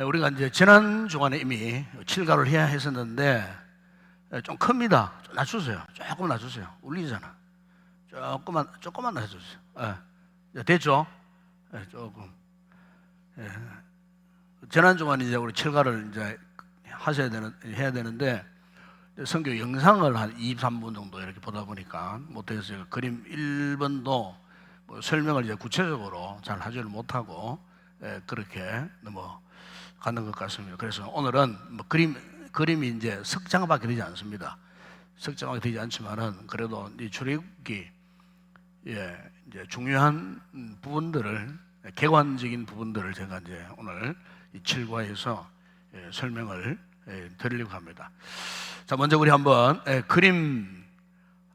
우리가 이제 지난 주간에 이미 칠가를 해야 했었는데 좀 큽니다. 좀 낮추세요. 조금 낮추세요. 울리잖아. 조금만 낮춰주세요. 됐죠? 조금. 지난 주간에 이제 우리 칠가를 이제 해야 되는데 선교 영상을 한 23분 정도 이렇게 보다 보니까 못해서 그림 1번도 뭐 설명을 이제 구체적으로 잘 하지를 못하고 그렇게 넘어가는 것 같습니다. 그래서 오늘은 뭐 그림이 이제 석장밖에 되지 않습니다. 석장밖에 되지 않지만은 그래도 이 출애굽기 이제 중요한 부분들을 객관적인 부분들을 제가 이제 오늘 이 7과에서 설명을 드리려고 합니다. 자, 먼저 우리 한번 그림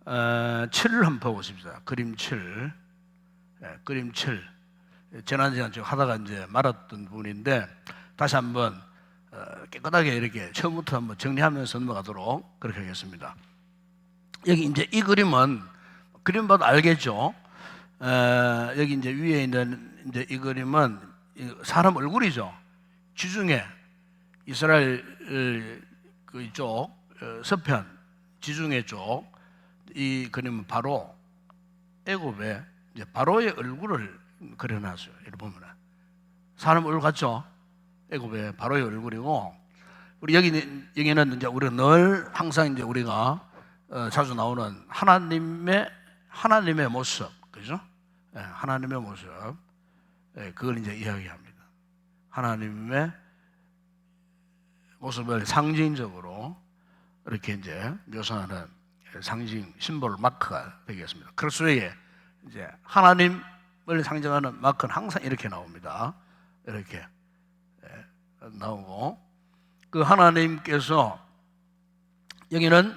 7을 한번 보겠습니다. 그림 7. 그림 7. 지난 쭉 하다가 이제 말았던 부분인데 다시 한번 깨끗하게 이렇게 처음부터 한번 정리하면서 넘어가도록 그렇게 하겠습니다. 여기 이제 이 그림 봐도 알겠죠? 여기 이제 위에 있는 이제 이 그림은 사람 얼굴이죠. 지중해 이스라엘 그쪽 서편 지중해 쪽 이 그림은 바로 애굽의 이제 바로의 얼굴을 그려놨어요. 이렇게 보면 사람 얼굴 같죠? 애굽의 바로의 얼굴이고 우리 여기는 이제 우리가 늘 항상 이제 우리가 자주 나오는 하나님의 모습, 그죠? 하나님의 모습, 그걸 이제 이야기합니다. 하나님의 모습을 상징적으로 이렇게 이제 묘사하는 상징, 심볼 마크가 되겠습니다. 크로스웨이에 이제 하나님을 상징하는 마크는 항상 이렇게 나옵니다. 이렇게 나오고 그 하나님께서 여기는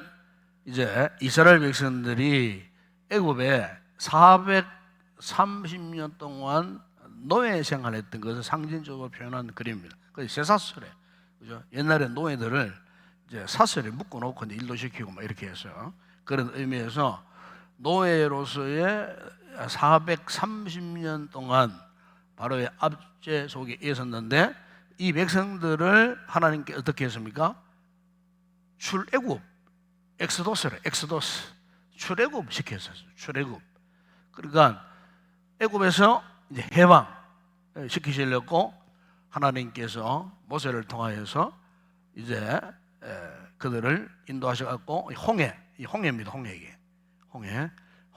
이제 이스라엘 백성들이 애굽에 430년 동안 노예 생활했던 것을 상징적으로 표현한 그림입니다. 그 쇠사슬에 그죠? 옛날에 노예들을 이제 사슬에 묶어놓고 이제 일도 시키고 막 이렇게 해서 그런 의미에서 노예로서의 430년 동안 바로의 압제 속에 있었는데 이 백성들을 하나님께 어떻게 했습니까? 출애굽, 출애굽 시켰어요. 출애굽. 그러니까 애굽에서 이제 해방 시키시려고 하나님께서 모세를 통하여서 이제 그들을 인도하셔갖고 홍해입니다.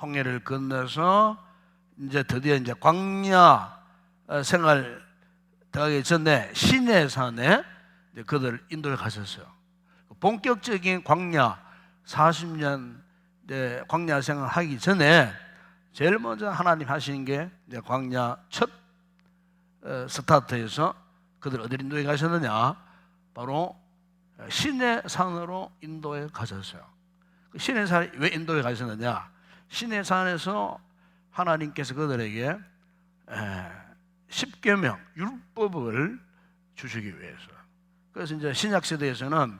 홍해를 건너서 이제 드디어 이제 광야 생활 들어가기 전에 시내산에 이제 그들을 인도해 가셨어요. 본격적인 광야 40년 광야 생활 하기 전에 제일 먼저 하나님 하시는 게 이제 광야 첫 스타트에서 그들 어디로 인도해 가셨느냐? 바로 시내산으로 인도해 가셨어요. 시내산 왜 인도해 가셨느냐? 시내산에서 하나님께서 그들에게 10계명 율법을 주시기 위해서. 그래서 이제 신약 시대에서는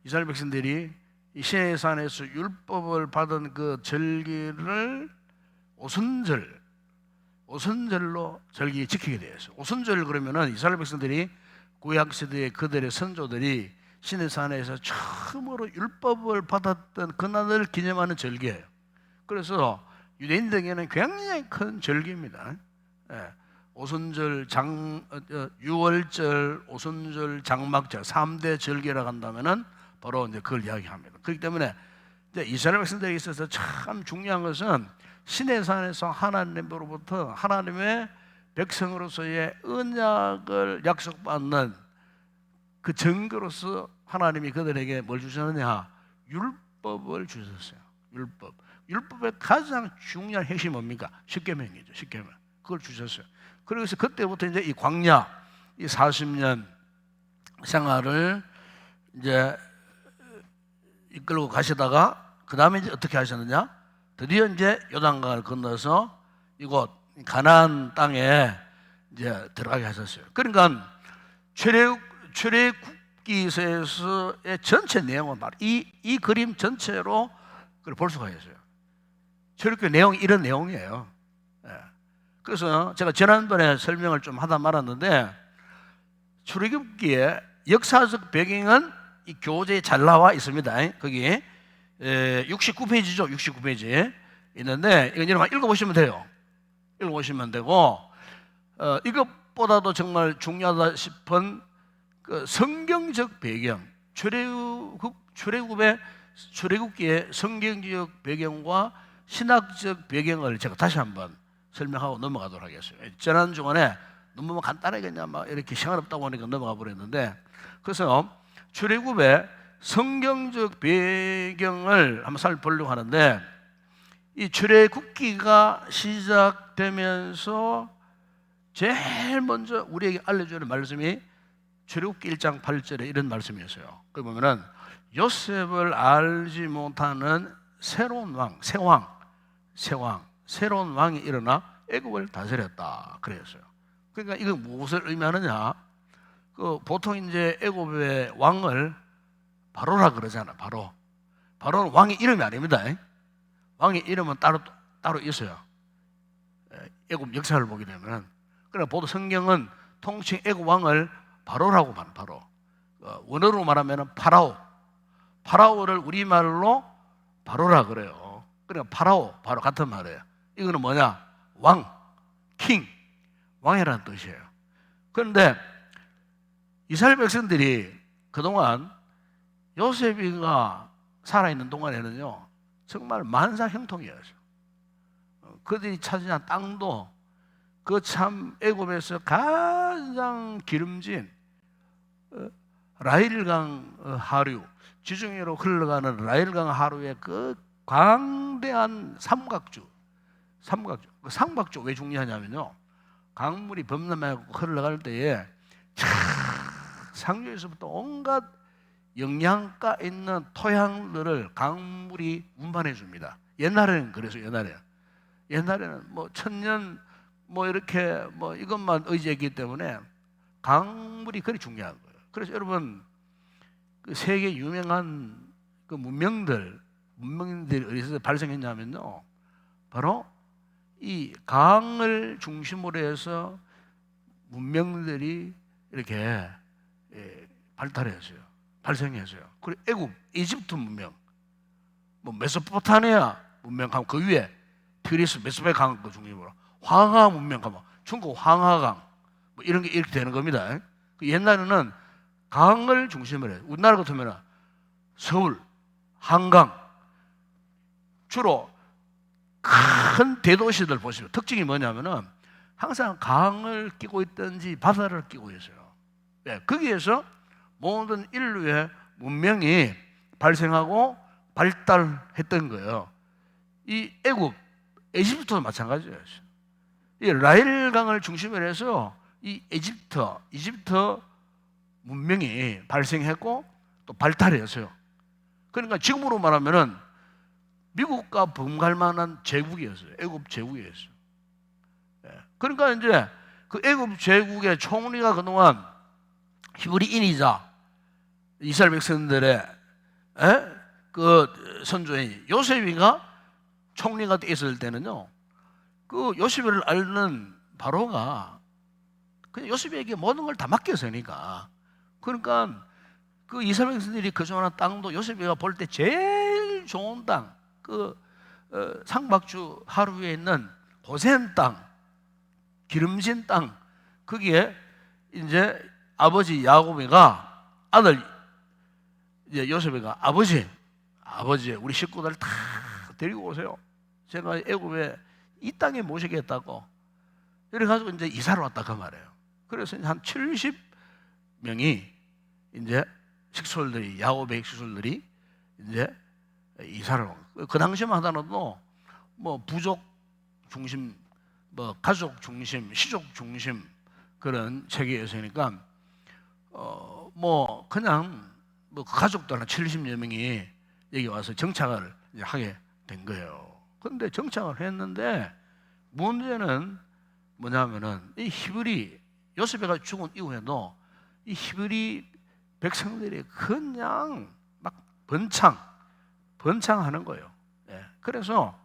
이스라엘 백성들이 이 시내산에서 율법을 받은 그 절기를 오순절로 절기 지키게 되었어요. 오순절 그러면은 이스라엘 백성들이 구약 시대에 그들의 선조들이 시내산에서 처음으로 율법을 받았던 그날을 기념하는 절기예요. 그래서 유대인들에게는 굉장히 큰 절기입니다. 오순절, 유월절, 오순절, 장막절 3대 절기라고 한다면은 바로 이제 그걸 이야기합니다. 그렇기 때문에 이제 이스라엘 백성들에게 있어서 참 중요한 것은 시내산에서 하나님으로부터 하나님의 백성으로서의 언약을 약속받는 그 증거로서 하나님이 그들에게 뭘 주셨느냐? 율법을 주셨어요. 율법의 가장 중요한 핵심이 뭡니까? 십계명이죠. 십계명. 그걸 주셨어요. 그래서 그때부터 이제 이 광야, 이 40년 생활을 이제 이끌고 가시다가 그 다음에 이제 어떻게 하셨느냐? 드디어 이제 요단강을 건너서 이곳 가나안 땅에 이제 들어가게 하셨어요. 그러니까 출애굽기서의 전체 내용은 바로 이 그림 전체로 그걸 볼 수가 있어요. 출애굽기 내용이 이런 내용이에요. 그래서 제가 지난번에 설명을 좀 하다 말았는데 출애굽기의 역사적 배경은 이 교재에 잘 나와 있습니다. 거기 69페이지죠. 69페이지 있는데 이건 여러분 읽어보시면 돼요. 읽어보시면 되고 이것보다도 정말 중요하다 싶은 그 성경적 배경, 출애굽기의 성경적 배경과 신학적 배경을 제가 다시 한번 설명하고 넘어가도록 하겠습니다. 지난 주간에 너무 간단하게 그냥 막 이렇게 시간 없다고 하니까 넘어가 버렸는데, 그래서 출애굽의 성경적 배경을 한번 살펴보려고 하는데, 이 출애굽기가 시작되면서 제일 먼저 우리에게 알려주는 말씀이 출애굽기 1장 8절에 이런 말씀이었어요. 거기 보면은 요셉을 알지 못하는 새로운 왕, 새로운 왕이 일어나 애굽을 다스렸다 그랬어요. 그러니까 이거 무엇을 의미하느냐? 그 보통 이제 애굽의 왕을 바로라 그러잖아. 바로는 왕의 이름이 아닙니다. 왕의 이름은 따로 있어요. 애굽 역사를 보게 되면. 그러나 보통 성경은 통칭 애굽 왕을 바로라고 말해요. 바로. 원어로 말하면 파라오를 우리말로 바로라 그래요. 그러니까 바로 같은 말이에요. 이거는 뭐냐? 왕, 킹, 왕이라는 뜻이에요. 그런데 이스라엘 백성들이 그동안 요셉이가 살아있는 동안에는요, 정말 만사 형통이었어요. 그들이 차지한 땅도 그 참 애굽에서 가장 기름진 라일강 하류, 지중해로 흘러가는 라일강 하류의 그 광대한 삼각주. 그 삼각주 왜 중요하냐면요, 강물이 범람하고 흘러갈 때에 상류에서부터 온갖 영양가 있는 토양들을 강물이 운반해 줍니다. 옛날에는 그래서 옛날에는 뭐 천년 뭐 이렇게 뭐 이것만 의지했기 때문에 강물이 그리 중요한 거예요. 그래서 여러분 그 세계 유명한 그 문명들이 어디서 발생했냐면요, 바로 이 강을 중심으로 해서 문명들이 이렇게 발생했어요. 그리고 애굽, 이집트 문명, 뭐 메소포타미아 문명 가면 그 위에 그리스 메소포타미아 강 그 중심으로 황하 문명 가면 중국 황하강 뭐 이런 게 이렇게 되는 겁니다. 옛날에는 강을 중심으로 해요. 우리나라 같으면 서울, 한강, 주로 큰 대도시들 보시면 특징이 뭐냐면은 항상 강을 끼고 있든지 바다를 끼고 있어요. 거기에서 모든 인류의 문명이 발생하고 발달했던 거예요. 이 애굽, 이집트도 마찬가지예요. 이 라일강을 중심으로 해서 이 이집트 문명이 발생했고 또 발달했어요. 그러니까 지금으로 말하면은 미국과 범갈 만한 제국이었어요. 애굽 제국이었어요. 그러니까 이제 그 애굽 제국의 총리가 그동안 히브리인이자 이스라엘 백성들의 그 선조인 요셉이가 총리가 있을 때는요, 그 요셉을 앓는 바로가 그냥 요셉에게 모든 걸 다 맡겼으니까, 그러니까 그 이스라엘 백성들이 거주하는 땅도 요셉이가 볼 때 제일 좋은 땅, 그 상박주 하루에 있는 고센 땅, 기름진 땅, 거기에 이제 아버지 야곱이가 아들 이제 요셉이가 아버지 우리 식구들 다 데리고 오세요. 제가 애굽에 이 땅에 모시겠다고 이래 가지고 이제 이사를 왔다 그 말이에요. 그래서 한 70명이 이제 식솔들이 야곱의 식솔들이 이제 이사를 온 거예요. 그 당시만 하더라도 뭐 부족 중심, 뭐 가족 중심, 시족 중심 그런 체계였으니까 뭐 그냥 뭐 가족들 한 70여 명이 여기 와서 정착을 이제 하게 된 거예요. 그런데 정착을 했는데 문제는 뭐냐면은 이 히브리 요셉이가 죽은 이후에도 이 히브리 백성들이 그냥 막 번창하는 거예요. 그래서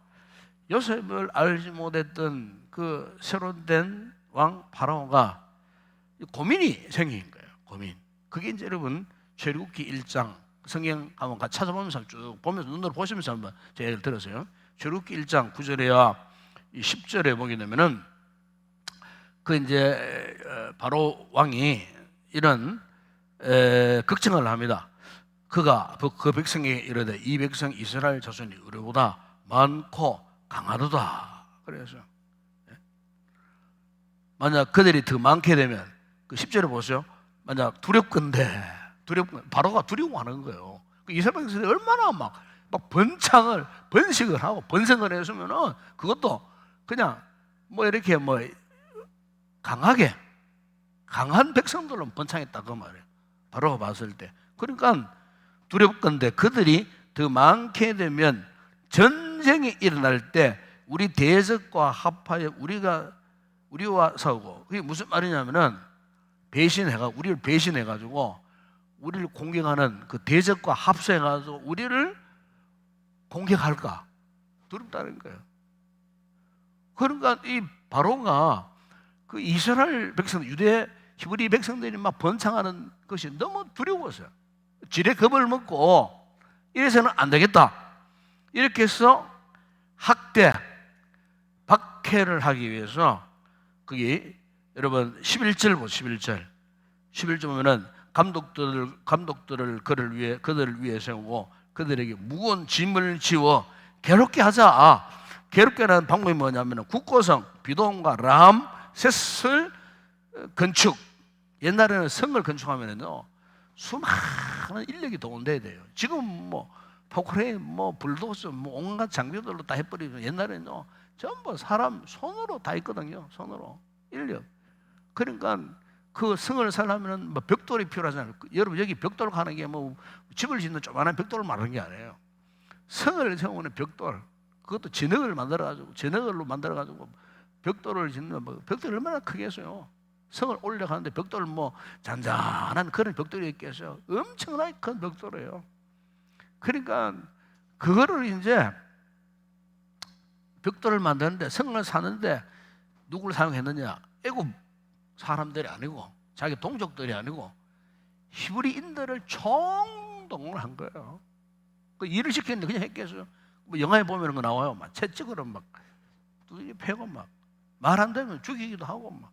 요셉을 알지 못했던 그 새로 된 왕 파라오가 고민이 생긴 거예요. 고민. 그게 이제 여러분 출애굽기 1장 성경 한번 같이 찾아보면서 쭉 보면서 눈으로 보시면서 한번 제 얘기를 들으세요. 출애굽기 1장 9절에야 10절에 보게 되면은 그 이제 바로 왕이 이런 걱정을 합니다. 그가 그 백성에게 이르되 이 백성 이스라엘 자손이 우리보다 많고 강하도다. 그래서 만약 그들이 더 많게 되면 그 10절에 보세요. 만약 두렵건대 바로가 두려워하는 거예요. 그 이스라엘 백성들이 얼마나 막 번식을 하고 번성을 했으면은 그것도 그냥 뭐 이렇게 뭐 강한 백성들로 번창했다 그 말이에요. 바로가 봤을 때. 그러니까 두렵건대 그들이 더 많게 되면 전쟁이 일어날 때 우리 대적과 합하여 우리와 싸우고, 그게 무슨 말이냐면은 우리를 배신해가지고 우리를 공격하는 그 대적과 합세해가지고 우리를 공격할까 두렵다는 거예요. 그러니까 이 바로가 그 이스라엘 백성, 유대 히브리 백성들이 막 번창하는 것이 너무 두려웠어요. 지레 겁을 먹고 이래서는 안 되겠다. 이렇게 해서 박해를 하기 위해서 그게 여러분 11절 보세요. 11절 보면은 감독들을 그들을 위해 세우고 그들에게 무거운 짐을 지워 괴롭게 하자. 괴롭게 하는 방법이 뭐냐면 국고성, 비돔과 람셋을 건축. 옛날에는 성을 건축하면은요 수많은 인력이 동원돼야 돼요. 지금 뭐 포크레인, 뭐 불도저, 뭐 온갖 장비들로 다 해버리죠. 옛날에는요 전부 사람 손으로 다 했거든요. 손으로 인력. 그러니까 그 성을 살려면은 뭐 벽돌이 필요하잖아요. 여러분 여기 벽돌 가는 게 뭐 집을 짓는 조그마한 벽돌을 말하는 게 아니에요. 성을 세우는 벽돌, 그것도 진흙을 만들어가지고 벽돌을 짓는 벽돌이 얼마나 크겠어요. 성을 올려가는데 벽돌 뭐 잔잔한 그런 벽돌이 있겠어요. 엄청나게 큰 벽돌이에요. 그러니까 그거를 이제 벽돌을 만드는데 성을 사는데 누구를 사용했느냐? 애굽 사람들이 아니고 자기 동족들이 아니고 히브리인들을 총동원을 한 거예요. 그 일을 시켰는데 그냥 했겠어요. 뭐 영화에 보면 거 나와요. 막 채찍으로 막 두들겨 패고 막 말 안 되면 죽이기도 하고 막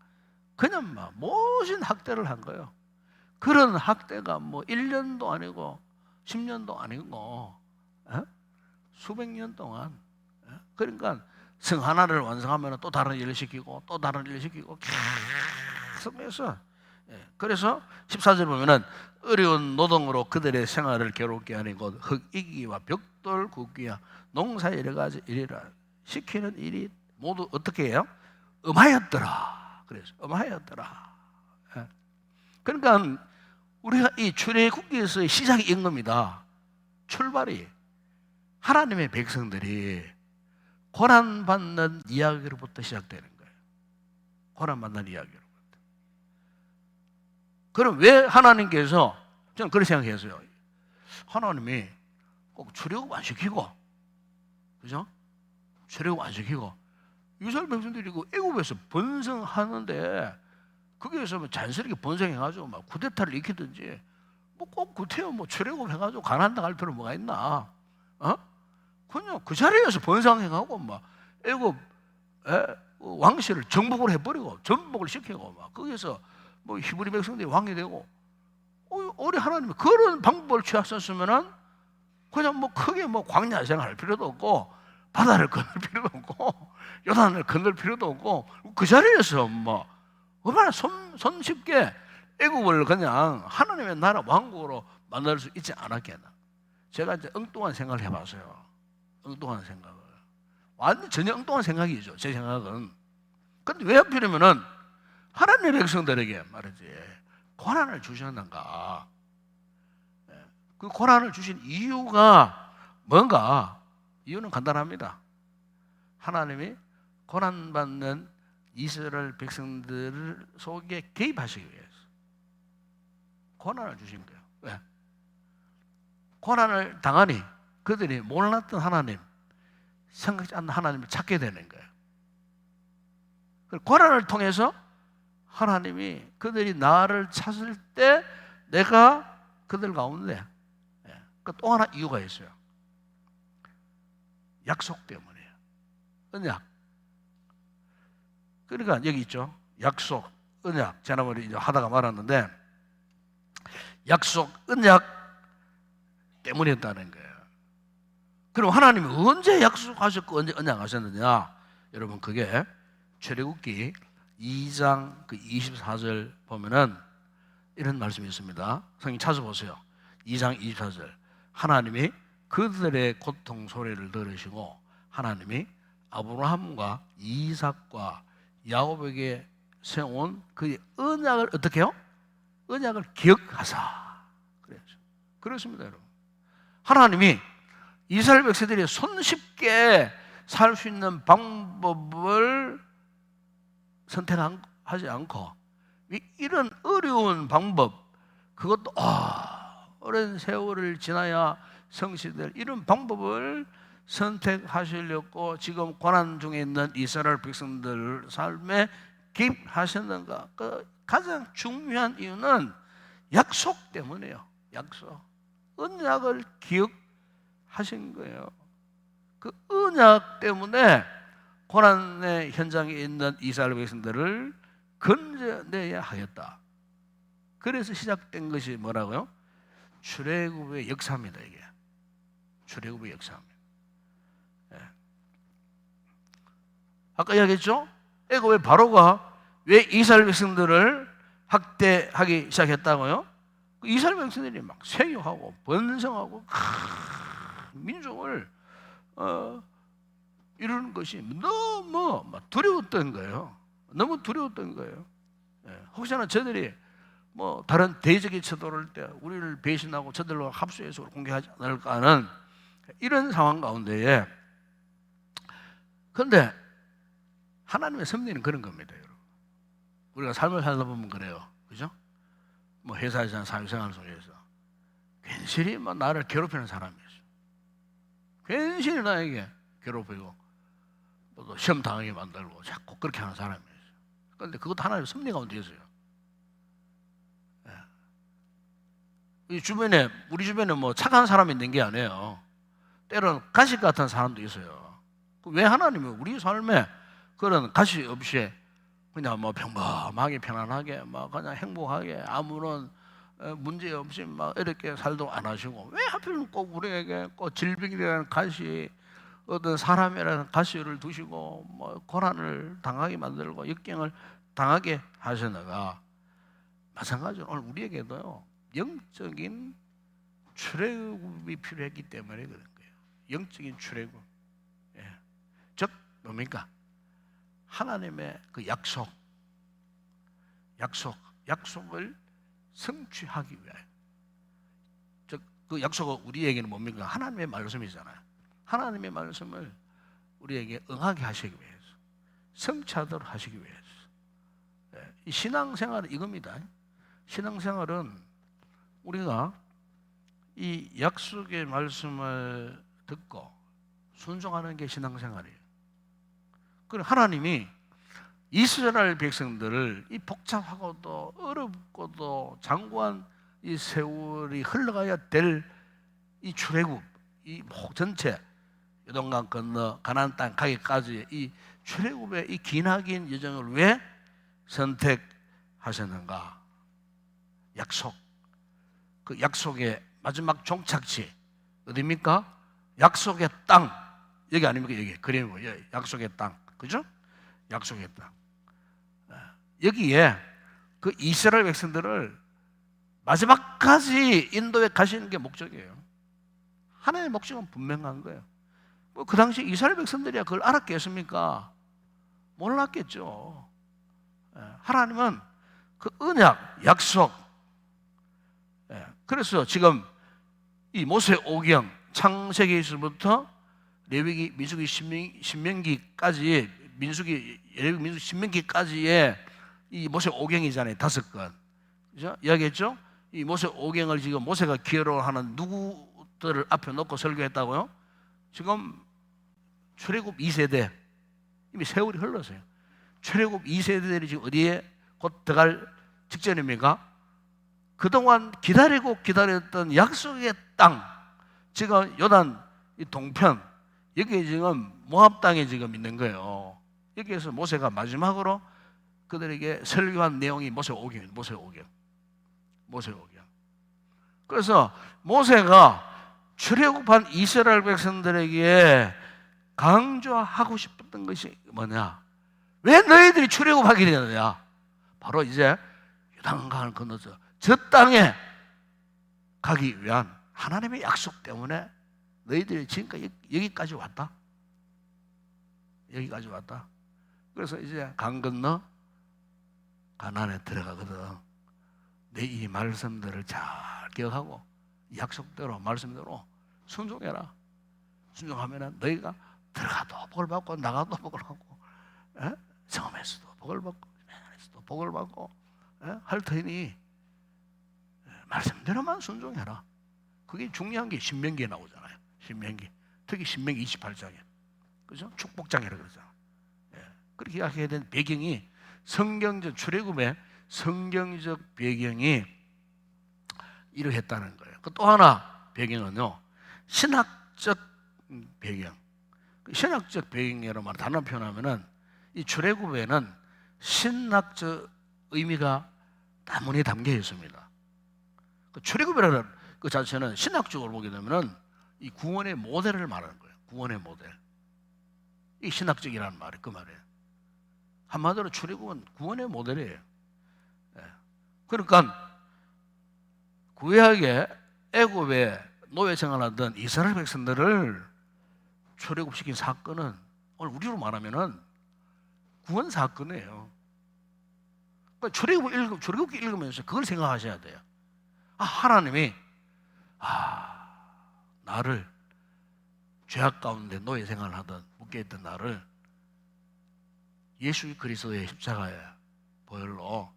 그냥 막 모진 학대를 한 거예요. 그런 학대가 뭐 1년도 아니고 10년도 아니고 수백 년 동안. 그러니까 성 하나를 완성하면 또 다른 일을 시키고 또 다른 일을 시키고 계속 해서 그래서 14절 보면은 어려운 노동으로 그들의 생활을 괴롭게 하니 곧 흙이기와 벽돌 굽기와 농사 여러 가지 일이라 시키는 일이 모두 어떻게 해요? 엄하였더라. 그래서 엄하였더라. 그러니까 우리가 이 출애굽기에서의 시작이 이런 겁니다. 출발이 하나님의 백성들이 고난받는 이야기로부터 시작되는 거예요. 고난받는 이야기로부터. 그럼 왜 하나님께서, 저는 그렇게 생각했어요. 하나님이 꼭 출애굽 안 시키고, 그죠? 출애굽 안 시키고 이스라엘 백성들이 그 애굽에서 번성하는데 거기에서 뭐 잔스럽게 번성해가지고 막 쿠데타를 일으키든지 뭐 꼭 구태여 뭐 출애굽 해가지고 가나안 갈 필요 뭐가 있나? 그냥 그 자리에서 번성해가고 막 애굽 왕실을 정복을 해버리고 전복을 시키고 막 거기서 뭐 히브리 백성들이 왕이 되고 우리 하나님이 그런 방법을 취하셨으면은 그냥 뭐 크게 뭐 광야 생활할 필요도 없고 바다를 건널 필요도 없고 요단을 건널 필요도 없고 그 자리에서 뭐 얼마나 손쉽게 애국을 그냥 하나님의 나라 왕국으로 만들 수 있지 않았겠나. 제가 이제 엉뚱한 생각을 해봤어요. 엉뚱한 생각을. 완전 전혀 엉뚱한 생각이죠. 제 생각은. 근데 왜 하필이면은 하나님의 백성들에게 말이지 고난을 주셨는가. 그 고난을 주신 이유가 뭔가? 이유는 간단합니다. 하나님이 고난받는 이스라엘 백성들 속에 개입하시기 위해서 고난을 주신 거예요. 왜? 고난을 당하니 그들이 몰랐던 하나님, 생각지 않는 하나님을 찾게 되는 거예요. 고난을 통해서 하나님이 그들이 나를 찾을 때 내가 그들 가운데, 또 하나 이유가 있어요. 약속 때문이에요. 언약. 그러니까 여기 있죠. 약속, 언약. 지난번에 이제 하다가 말았는데 약속, 언약 때문이었다는 거예요. 그럼 하나님이 언제 약속하셨고 언제 언약하셨느냐? 여러분, 그게 출애굽기 2장 그 24절 보면은 이런 말씀이 있습니다. 성경 찾아보세요. 2장 24절. 하나님이 그들의 고통 소리를 들으시고 하나님이 아브라함과 이삭과 야곱에게 세운 그 언약을 어떻게 해요? 언약을 기억하사. 그렇습니다, 여러분. 하나님이 이스라엘 백성들이 손쉽게 살 수 있는 방법을 선택하지 않고 이런 어려운 방법, 그것도 오랜 세월을 지나야 성취될 이런 방법을 선택하시려고 지금 고난 중에 있는 이스라엘 백성들 삶에 개입하셨는가? 그 가장 중요한 이유는 약속 때문이에요. 약속. 언약을 기억하신 거예요. 그 언약 때문에 고난의 현장에 있는 이스라엘 백성들을 건져내야 하겠다. 그래서 시작된 것이 뭐라고요? 출애굽의 역사입니다. 이게 출애굽의 역사입니다. 아까 이야기했죠? 애굽의 바로가 왜 이스라엘 백성들을 학대하기 시작했다고요? 이스라엘 백성들이 막 세교하고 번성하고 민족을 이루는 것이 너무 두려웠던 거예요. 너무 두려웠던 거예요. 혹시나 저들이 뭐 다른 대적이 쳐들어올 때 우리를 배신하고 저들로 합수해서 공격하지 않을까 하는 이런 상황 가운데에, 그런데 하나님의 섭리는 그런 겁니다, 여러분. 우리가 삶을 살다 보면 그래요, 그죠? 뭐 회사에서 사회생활 속에서 괜시리 막 나를 괴롭히는 사람이 있어. 괜시리 나에게 괴롭히고 또 시험 당하게 만들고 자꾸 그렇게 하는 사람이 있어. 그런데 그것도 하나님의 섭리 가운데 있어요. 이 주변에, 우리 주변에 뭐 착한 사람이 있는 게 아니에요. 때로는 가시 같은 사람도 있어요. 왜 하나님은 우리 삶에 그런 가시 없이 그냥 뭐 평범하게 편안하게 막 그냥 행복하게 아무런 문제 없이 막 이렇게 살도 안 하시고, 왜 하필 꼭 우리에게 꼭 질병이라는 가시, 어떤 사람이라는 가시를 두시고 뭐 고난을 당하게 만들고 역경을 당하게 하시는가? 마찬가지로 오늘 우리에게도요, 영적인 출애굽이 필요했기 때문에 그런 거예요. 영적인 출애굽. 즉 뭡니까? 하나님의 그 약속을 성취하기 위하여. 즉 그 약속은 우리에게는 뭡니까? 하나님의 말씀이잖아요. 하나님의 말씀을 우리에게 응하게 하시기 위해서, 성취하도록 하시기 위해서. 이 신앙생활은 이겁니다. 신앙생활은 우리가 이 약속의 말씀을 듣고 순종하는 게 신앙생활이에요. 그럼 하나님이 이스라엘 백성들을 이 복잡하고도 어렵고도 장구한 이 세월이 흘러가야 될 이 출애굽, 이 전체 요단강 건너 가나안 땅 가기까지 이 출애굽의 이 기나긴 여정을 왜 선택하셨는가? 약속. 그 약속의 마지막 종착지 어디입니까? 약속의 땅. 여기 아닙니까? 여기 그림이 뭐예요? 약속의 땅, 그죠? 약속의 땅. 여기에 그 이스라엘 백성들을 마지막까지 인도에 가시는 게 목적이에요. 하나님의 목적은 분명한 거예요. 뭐 그 당시 이스라엘 백성들이야 그걸 알았겠습니까? 몰랐겠죠. 하나님은 그 언약, 약속. 그래서 지금 이 모세오경 창세기에서부터 레위기, 민수기, 신명기까지, 레위기, 민수기, 신명기까지의 이 모세오경이잖아요. 5건. 그죠? 이야기했죠? 이 모세오경을 지금 모세가 기여로 하는 누구들을 앞에 놓고 설교했다고요? 지금 출애굽 2세대, 이미 세월이 흘렀어요. 출애굽 2세대들이 지금 어디에 곧 들어갈 직전입니까? 그동안 기다리고 기다렸던 약속의 땅, 지금 요단 이 동편, 여기에 지금 모압 땅에 지금 있는 거예요. 여기에서 모세가 마지막으로 그들에게 설교한 내용이 모세오경입니다. 모세오경. 그래서 모세가 출애굽한 이스라엘 백성들에게 강조하고 싶었던 것이 뭐냐? 왜 너희들이 출애굽하게 되느냐? 바로 이제 요단강을 건너서 저 땅에 가기 위한 하나님의 약속 때문에 너희들이 지금까지 여기까지 왔다. 여기까지 왔다. 그래서 이제 강 건너 가나안에 들어가거든. 내 이 말씀들을 잘 기억하고 약속대로 말씀대로 순종해라. 순종하면은 너희가 들어가도 복을 받고 나가도 복을 받고, 성험에서도 복을 받고 맨에서도 복을 받고 할 테니 말씀대로만 순종해라. 그게 중요한 게 신명기에 나오잖아요. 신명기, 특히 신명기 28장에, 그죠? 축복장이라고 그러잖아. 그렇게 이야기해야 되는 배경이 성경적 출애굽의 성경적 배경이 이러했다는 거예요. 또 하나 배경은요, 신학적 배경. 신학적 배경이라고 말 단어 표현하면은 이 출애굽에는 신학적 의미가 다문에 담겨 있습니다. 출애굽이라는 그 자체는 신학적으로 보게 되면은 이 구원의 모델을 말하는 거예요. 구원의 모델. 이 신학적이라는 말이 그 말이에요. 한마디로 출애굽은 구원의 모델이에요. 그러니까 구약의 애굽에 노예 생활하던 이스라엘 백성들을 출애굽시킨 사건은 오늘 우리로 말하면은 구원 사건이에요. 그러니까 출애굽기 읽으면서 그걸 생각하셔야 돼요. 하나님이 나를 죄악 가운데 노예 생활을 하던 묶여있던 나를 예수 그리스도의 십자가의 보혈로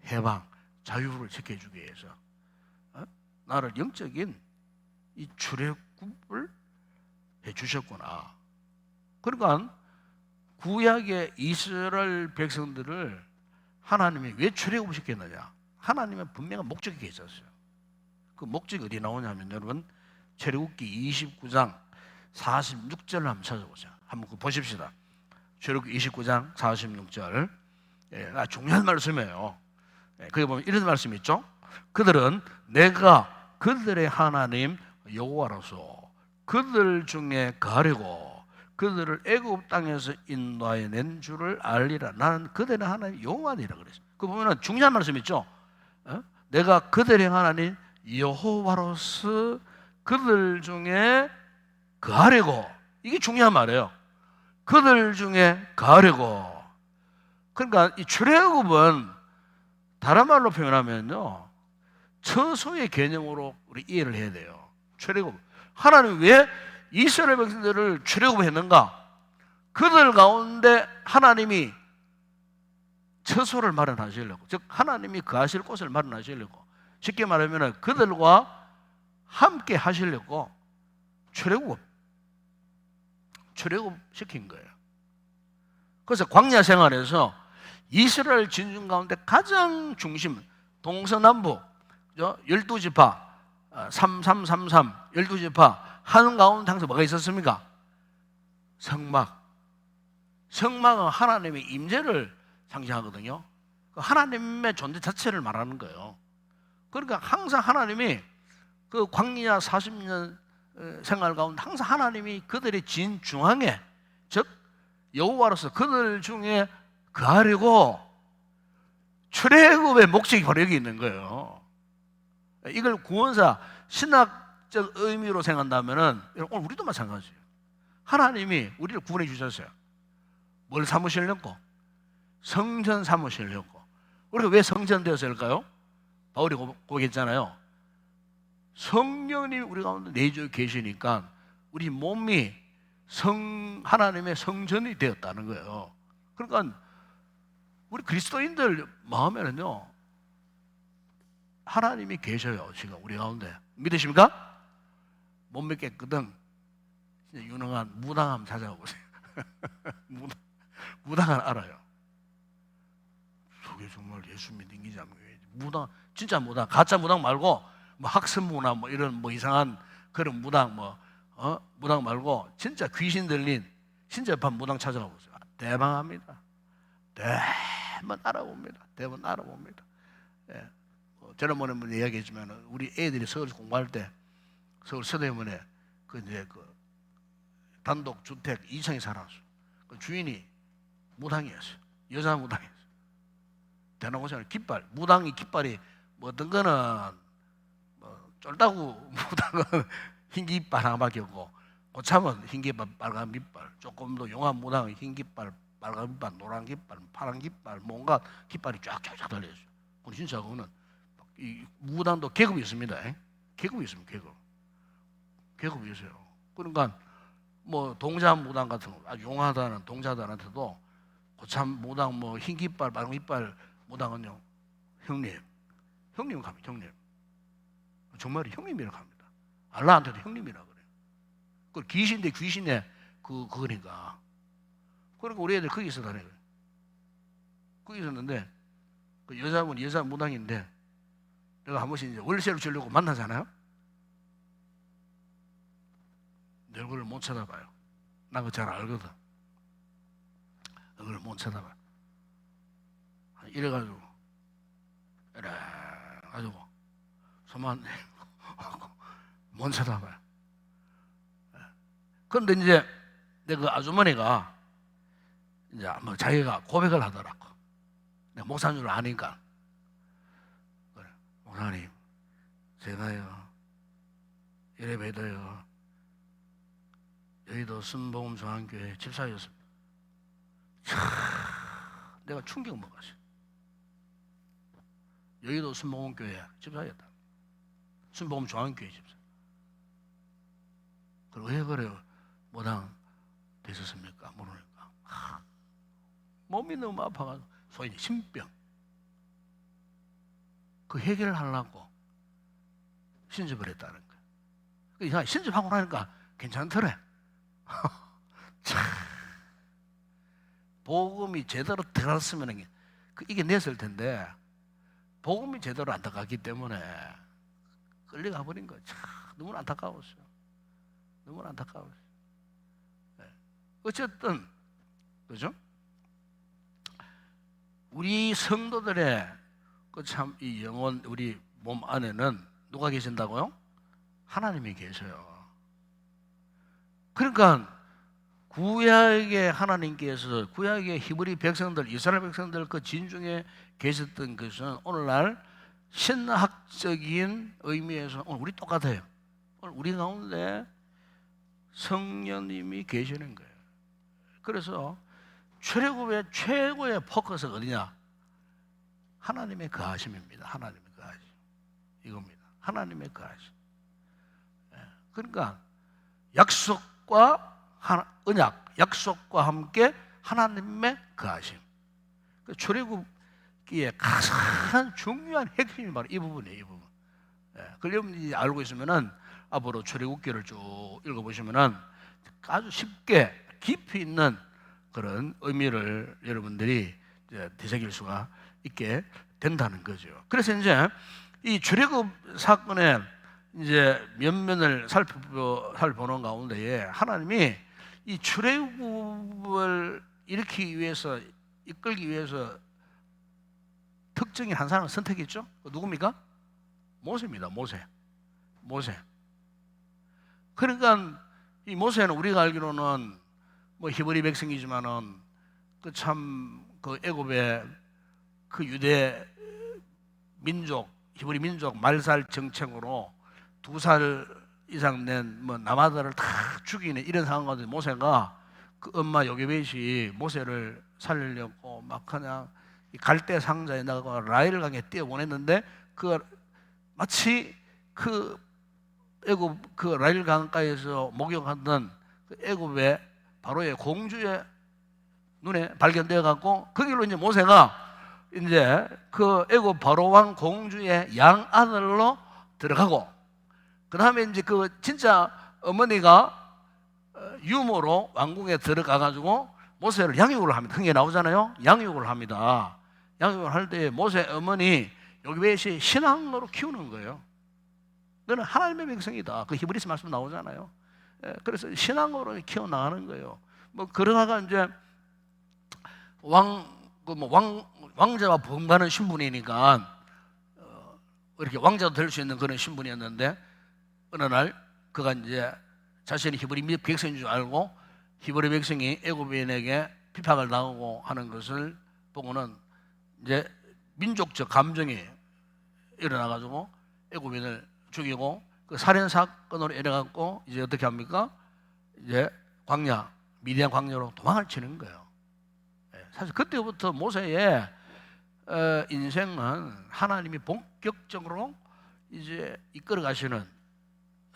해방, 자유를 지켜주기 위해서 나를 영적인 이 출애굽을 해주셨구나. 그러니까 구약의 이스라엘 백성들을 하나님이 왜 출애굽을 시켰느냐? 하나님의 분명한 목적이 있었어요. 그 목적이 어디 나오냐면 여러분 출애굽기 29장 46절을 한번 찾아보세요. 한번 보십시다. 출애굽기 29장 46절. 중요한 말씀이에요. 거기 보면 이런 말씀이 있죠. 그들은 내가 그들의 하나님 여호와로서 그들 중에 가려고 그들을 애굽 땅에서 인도하여 낸 줄을 알리라. 나는 그들의 하나님 여호와니라 그랬어요. 그 보면은 중요한 말씀 있죠. 내가 그들의 하나님 여호와로서 그들 중에 가려고. 이게 중요한 말이에요. 그들 중에 가려고. 그러니까 이 출애굽은 다른 말로 표현하면요, 처소의 개념으로 우리 이해를 해야 돼요. 출애굽. 하나님 왜 이스라엘 백성들을 출애굽했는가? 그들 가운데 하나님이 처소를 마련하시려고, 즉 하나님이 거하실 곳을 마련하시려고, 쉽게 말하면 그들과 함께 하시려고 출애굽 시킨 거예요. 그래서 광야 생활에서 이스라엘 진중 가운데 가장 중심, 동서남북 12지파 3333 12지파 한 가운데 항상 뭐가 있었습니까? 성막. 성막은 하나님의 임재를 상징하거든요. 하나님의 존재 자체를 말하는 거예요. 그러니까 항상 하나님이 그 광야 40년 생활 가운데 항상 하나님이 그들의 진중앙에, 즉 여호와로서 그들 중에 거하려고 출애굽의 목적이 바로 여기 있는 거예요. 이걸 구원사 신학적 의미로 생각한다면은 오늘 우리도 마찬가지예요. 하나님이 우리를 구원해 주셨어요. 뭘 삼으시려고? 성전 삼으시려고. 우리가 왜 성전 되었을까요? 바울이 고백했잖아요. 성령님이 우리 가운데 내주어 계시니까 우리 몸이 하나님의 성전이 되었다는 거예요. 그러니까 우리 그리스도인들 마음에는요, 하나님이 계셔요. 지금 우리 가운데. 믿으십니까? 못 믿겠거든. 진짜 유능한 무당함 찾아보세요. 무당은 알아요. 예수 믿는 게 잠교회. 무당, 진짜 무당, 가짜 무당 말고 뭐 학습무나 뭐 이런 뭐 이상한 그런 무당 무당 말고 진짜 귀신 들린 신접한 무당 찾아가 보세요. 대방합니다. 대만 알아봅니다. 대만 알아봅니다. 예. 지난번에 이야기했지만 우리 애들이 서울 공부할 때 서울 서대문에 그 단독 주택 2층에 살았어. 그 주인이 무당이었어요. 여자 무당이었어요. 대나고생을 깃발, 무당이 깃발이 뭐 어떤 거는 뭐 쫄다구 무당은 흰 깃발 하나밖에 없고, 고참은 흰 깃발, 빨간 깃발, 조금 더 용한 무당은 흰 깃발, 빨간 깃발, 노란 깃발, 파란 깃발, 뭔가 깃발이 쫙쫙쫙 달려있어요. 그건 진짜 그거는 이 무당도 계급이 있습니다. 계급이 있습니다. 계급이 있어요. 그러니까 뭐 동자 무당 같은 거, 아주 용하다는 동자들한테도 고참 무당 뭐 흰 깃발, 빨간 깃발 무당은요, 형님 갑니다. 형님. 정말 형님이라고 합니다. 알라한테도 형님이라고 그래요. 그 귀신인데 귀신의 그거니까. 그러니까 우리 애들 거기 있어 다녀요. 거기 있었는데 그 여자분 여자 무당인데 내가 한 번씩 이제 월세를 주려고 만나잖아요. 내 얼굴을 못 쳐다봐요. 난 그거 잘 알거든. 얼굴을 못 쳐다봐. 이래가지고 손만 못 쳐다봐요. 그런데 이제 내 그 아주머니가 이제 뭐 자기가 고백을 하더라고. 내가 목사인 줄 아니까. 그래, 목사님, 제가요 예배도요 여의도 순복음중앙교회 집사였습니다. 내가 충격 먹었어요. 여의도 순복음교회 집사였다. 순복음중앙교회 집사. 그리고 왜 그래요? 무당 되셨습니까? 모르니까 몸이 너무 아파가지고 소위 신병 그 해결을 하려고 신접을 했다는 거예요. 그 신접하고 나니까 괜찮더래. 참, 복음이 제대로 들어갔으면 이게 냈을 텐데 복음이 제대로 안 들어갔기 때문에 끌려가 버린 거예요. 참, 너무 안타까웠어요. 너무 안타까웠어요. 네. 어쨌든 그죠? 우리 성도들의 그 참 이 영혼 우리 몸 안에는 누가 계신다고요? 하나님이 계셔요. 그러니까 구약의 하나님께서 구약의 히브리 백성들, 이스라엘 백성들 그 진중에 계셨던 것은 오늘날 신학적인 의미에서 오늘 우리 똑같아요. 오늘 우리 가운데 성령님이 계시는 거예요. 그래서 출애굽의 최고의 포커스가 어디냐? 하나님의 거하심입니다. 하나님의 거하심. 이겁니다. 하나님의 거하심. 그러니까 약속과 언약, 약속과 함께 하나님의 거하심. 출애굽기에 가장 중요한 핵심이 바로 이 부분이에요. 이 부분. 그걸 여러분이 알고 있으면은 앞으로 출애굽기를 쭉 읽어보시면은 아주 쉽게 깊이 있는 그런 의미를 여러분들이 이제 되새길 수가 있게 된다는 거죠. 그래서 이제 이 출애굽 사건의 이제 면면을 살펴보는 가운데에 하나님이 이 출애굽을 일으키기 위해서 이끌기 위해서 특정인 한 사람을 선택했죠. 누굽니까? 모세입니다. 모세. 그러니까 이 모세는 우리가 알기로는 뭐 히브리 백성이지만은 그 참 그 애굽의 그 유대 민족 히브리 민족 말살 정책으로 2살 이상 낸 뭐 남아들을 다 죽이는 이런 상황 가운데 모세가 그 엄마 요게벳이 모세를 살리려고 막 그냥 갈대 상자에다가 라헬 강에 띄어보냈는데 그 마치 그 애굽 그 라헬 강가에서 목욕하던 그 애굽의 바로의 공주의 눈에 발견되어 갖고 거기로 이제 모세가 이제 그 애굽 바로 왕 공주의 양 아들로 들어가고 그 다음에 이제 그 진짜 어머니가 유모로 왕궁에 들어가 가지고 모세를 양육을 합니다. 그게 나오잖아요. 양육을 합니다. 양육을 할 때 모세 어머니 요기벳이 신앙으로 키우는 거예요. 너는 하나님의 백성이다. 그 히브리서 말씀 나오잖아요. 그래서 신앙으로 키워나가는 거예요. 뭐 그러다가 이제 왕자와 범하는 신분이니까 이렇게 왕자도 될 수 있는 그런 신분이었는데 어느 날 그가 이제 자신이 히브리 백성인 줄 알고 히브리 백성이 애굽인에게 핍박을 당하고 하는 것을 보고는 이제 민족적 감정이 일어나가지고 애굽인을 죽이고 그 살인 사건으로 일어나갖고 이제 어떻게 합니까? 이제 광야 미디안 광야로 도망을 치는 거예요. 사실 그때부터 모세의 인생은 하나님이 본격적으로 이제 이끌어 가시는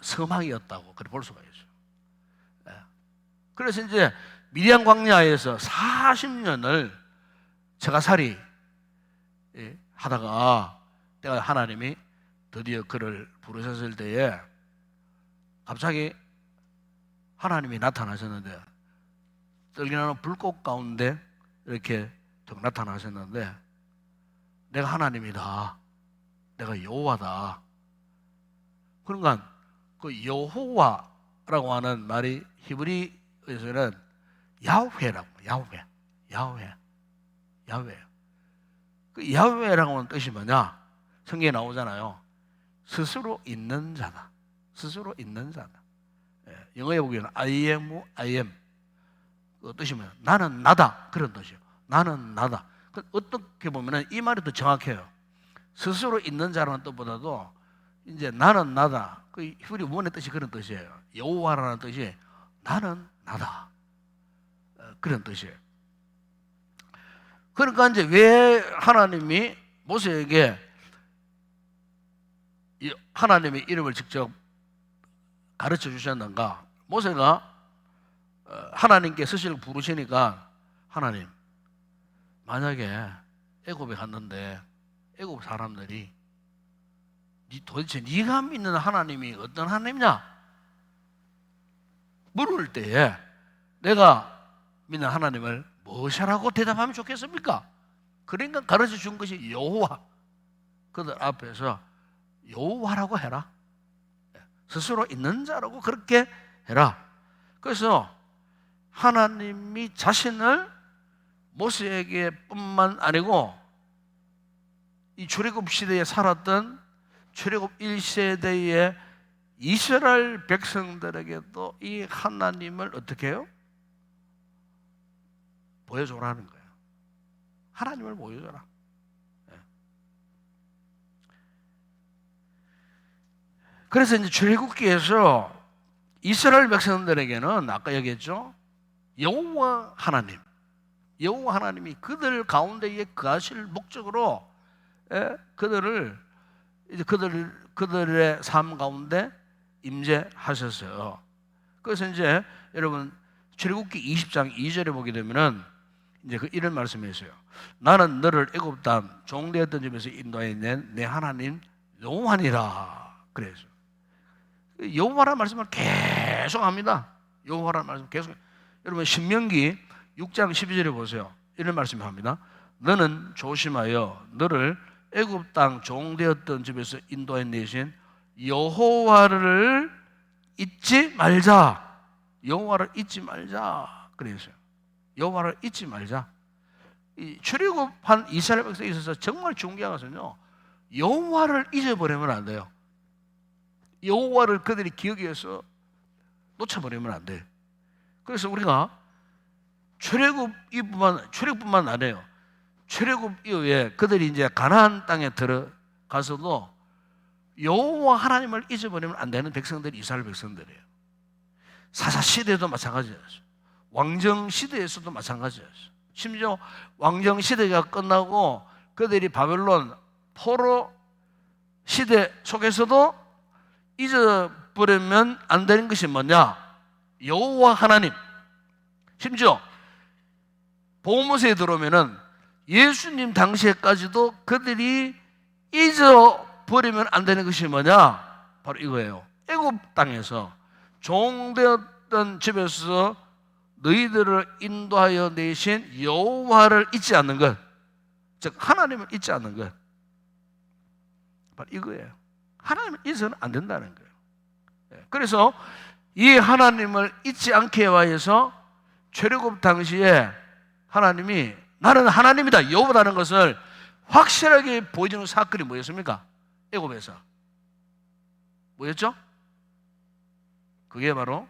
서막이었다고 그렇게 볼 수가 있어요. 그래서 이제 미디안 광야에서 40년을 처가살이 하다가 때가 하나님이 드디어 그를 부르셨을 때에 갑자기 하나님이 나타나셨는데 떨기나는 불꽃 가운데 이렇게 쭉 나타나셨는데 내가 하나님이다. 내가 여호와다. 그러니까 그 여호와라고 하는 말이 히브리에서는 야훼라고 야훼. 그 야훼라고 하는 뜻이 뭐냐? 성경에 나오잖아요. 스스로 있는 자다. 스스로 있는 자다. 영어에 보기에는 I am. 그 뜻이 뭐냐? 나는 나다. 그런 뜻이에요. 나는 나다. 어떻게 보면 이 말이 더 정확해요. 스스로 있는 자라는 뜻보다도 이제 나는 나다. 그 히브리 원의 뜻이 그런 뜻이에요. 여호와라는 뜻이 나는 나다. 그런 뜻이에요. 그러니까 이제 왜 하나님이 모세에게 하나님의 이름을 직접 가르쳐 주셨는가? 모세가 하나님께 스스로 부르시니까 하나님, 만약에 애굽에 갔는데 애굽 사람들이 도대체 네가 믿는 하나님이 어떤 하나님이냐? 물을 때에 내가 믿는 하나님을 무엇이라고 대답하면 좋겠습니까? 그러니까 가르쳐 준 것이 여호와. 그들 앞에서 여호와라고 해라. 스스로 있는 자라고 그렇게 해라. 그래서 하나님이 자신을 모세에게 뿐만 아니고 이 출애굽 시대에 살았던 출애굽 1세대의 이스라엘 백성들에게도 이 하나님을 어떻게 해요? 보여줘라는 거예요. 하나님을 보여줘라. 그래서 이제 출애굽기에서 이스라엘 백성들에게는 아까 얘기했죠. 여호와 하나님, 여호와 하나님이 그들 가운데에 거하실 목적으로 그들을 이제 그들의 삶 가운데 임재하셨어요. 그래서 이제 여러분 출애굽기 20장 2절에 보게 되면은 이제 이런 말씀이 있어요. 나는 너를 애굽 땅 종되었던 집에서 인도해 낸 내 하나님 여호와니라. 그래서 여호와라는 말씀을 계속 합니다. 여호와라는 말씀 계속. 여러분 신명기 6장 12절에 보세요. 이런 말씀을 합니다. 너는 조심하여 너를 애굽 땅 종되었던 집에서 인도해 내신 여호와를 잊지 말자. 여호와를 잊지 말자. 그랬어요. 여호와를 잊지 말자. 이 출애굽한 이스라엘 백성에 있어서 정말 중요한 것은요, 여호와를 잊어버리면 안 돼요. 여호와를 그들이 기억해서 놓쳐버리면 안 돼요. 그래서 우리가 출애굽뿐만 아니에요. 출애굽 이후에 그들이 이제 가나안 땅에 들어가서도 여호와 하나님을 잊어버리면 안 되는 백성들이 이스라엘 백성들이에요. 사사 시대도 마찬가지였어요. 왕정 시대에서도 마찬가지였어요. 심지어 왕정 시대가 끝나고 그들이 바벨론 포로 시대 속에서도 잊어버리면 안 되는 것이 뭐냐? 여호와 하나님. 심지어 복음서에 들어오면은 예수님 당시에까지도 그들이 잊어버리면 안 되는 것이 뭐냐? 바로 이거예요. 애굽 땅에서 종되었던 집에서 너희들을 인도하여 내신 여호와를 잊지 않는 것. 즉 하나님을 잊지 않는 것. 바로 이거예요. 하나님을 잊어서는 안 된다는 거예요. 그래서 이 하나님을 잊지 않게 위해서 출애굽 당시에 하나님이 나는 하나님이다, 여호와라는 것을 확실하게 보여주는 사건이 뭐였습니까? 애굽에서 뭐였죠? 그게 바로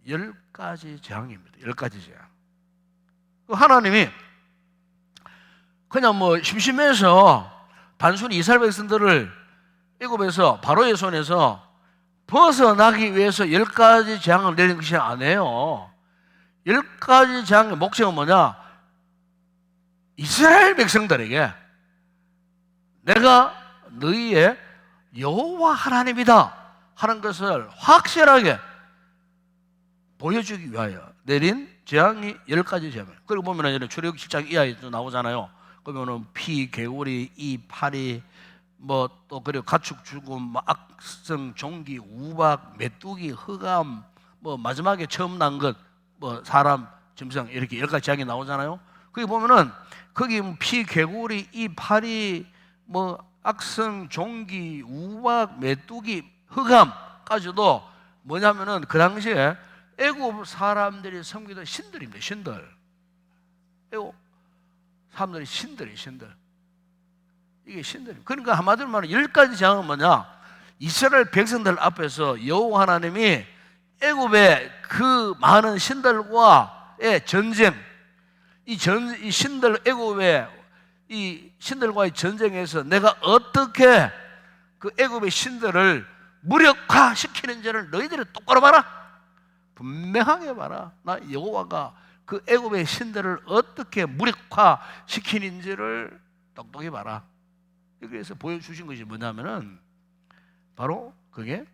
10가지 재앙입니다. 10가지 재앙. 하나님이 그냥 뭐 심심해서 단순히 이스라엘 백성들을 애굽에서 바로의 손에서 벗어나기 위해서 10가지 재앙을 내린 것이 아니에요. 10가지 재앙의 목적은 뭐냐? 이스라엘 백성들에게 내가 너희의 여호와 하나님이다 하는 것을 확실하게 보여주기 위하여 내린 재앙이 10가지 재앙이에요. 그리고 보면 출애굽 7장 이하에도 나오잖아요. 그러면은 피, 개구리, 이, 파리, 뭐 또 그리고 가축 죽음, 뭐 악성, 종기, 우박, 메뚜기, 흑암, 뭐 마지막에 처음 난 것, 뭐 사람, 짐승 이렇게 10가지 재앙이 나오잖아요. 거기 보면은 거기 피, 개구리, 이, 파리, 뭐 악성, 종기, 우박, 메뚜기, 흑암까지도 뭐냐면은 그 당시에 애굽 사람들이 섬기던 신들입니다. 신들. 애굽 사람들이 신들. 이게 신들입니다. 그러니까 한마디로 말하면 10가지 재앙은 뭐냐? 이스라엘 백성들 앞에서 여호와 하나님이 애굽의 그 많은 신들과의 전쟁, 이 신들 애굽의 이 신들과의 전쟁에서 내가 어떻게 그 애굽의 신들을 무력화시키는지를 너희들이 똑바로 봐라. 분명하게 봐라. 나 여호와가 그 애굽의 신들을 어떻게 무력화시키는지를 똑똑히 봐라. 그래서 보여주신 것이 뭐냐면은 바로 그게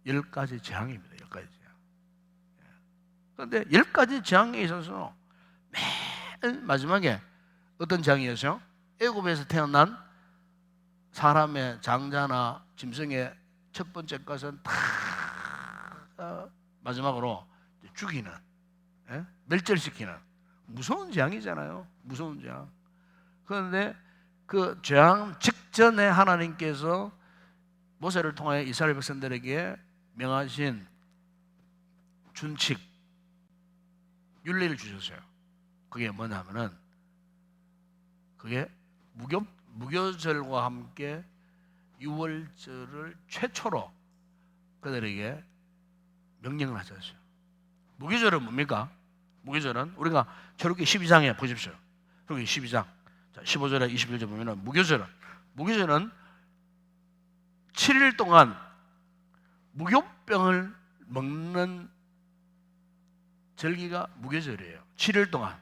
10가지 재앙입니다. 10가지 재앙. 그런데 10가지 재앙에 있어서 맨 마지막에 어떤 재앙이었어요? 애굽에서 태어난 사람의 장자나 짐승의 첫 번째 것은 다 마지막으로 죽이는, 멸절시키는 무서운 재앙이잖아요. 무서운 재앙. 그런데 그 재앙 직전에 하나님께서 모세를 통해 이스라엘 백성들에게 명하신 준칙, 율례를 주셨어요. 그게 뭐냐면은 그게 무교절과 함께 유월절을 최초로 그들에게 명령을 하셨어요. 무교절은 뭡니까? 무교절은 우리가 출애굽기 12장에 보십시오. 출애굽기 12장 15절에 21절 보면은 무교절은 7일 동안 무교병을 먹는 절기가 무교절이에요. 7일 동안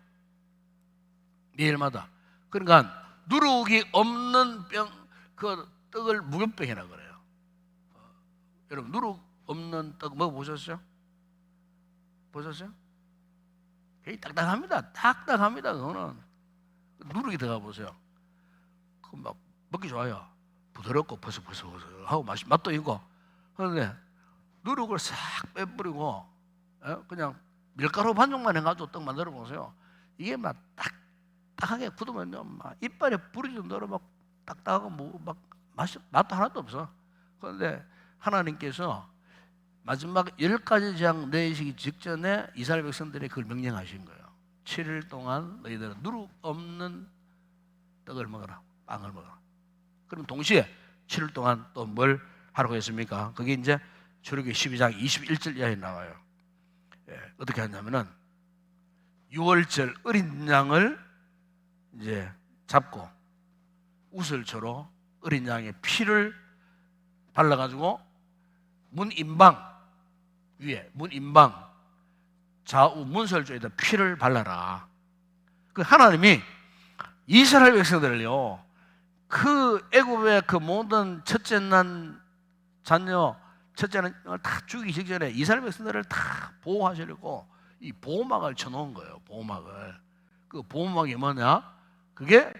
매일마다. 그러니까 누룩이 없는 병, 그 떡을 무교병이라 그래요. 여러분 누룩 없는 떡 먹어보셨어요? 보셨어요? 되게 딱딱합니다. 딱딱합니다. 그거는 누룩이 들어가 보세요. 그 막 먹기 좋아요. 부드럽고 버석버석하고 맛도 있고. 그런데 누룩을 싹 빼버리고 그냥 밀가루 반죽만 해가지고 떡 만들어 보세요. 이게 막 딱딱하게 굳으면요, 막 이빨에 부릴 정도로 막 딱딱하고 뭐 막 맛도 하나도 없어. 그런데 하나님께서 마지막 10가지 재앙 내리시기 직전에 이스라엘 백성들이 그걸 명령하신 거예요. 7일 동안 너희들은 누룩 없는 떡을 먹어라, 빵을 먹어라. 그럼 동시에 7일 동안 또 뭘 하라고 했습니까? 그게 이제 출애굽기 12장 21절 이하에 나와요. 어떻게 하냐면은 6월절 어린 양을 이제 잡고 우슬초로 어린 양의 피를 발라가지고 문인방 위에, 문인방 좌우 문설 쪽에다 피를 발라라. 그 하나님이 이스라엘 백성들을요, 그 애굽의 그 모든 첫째 난 자녀, 첫째는 다 죽이기 직전에 이스라엘 백성들을 다 보호하시려고 이 보호막을 쳐놓은 거예요. 보호막을. 그 보호막이 뭐냐? 그게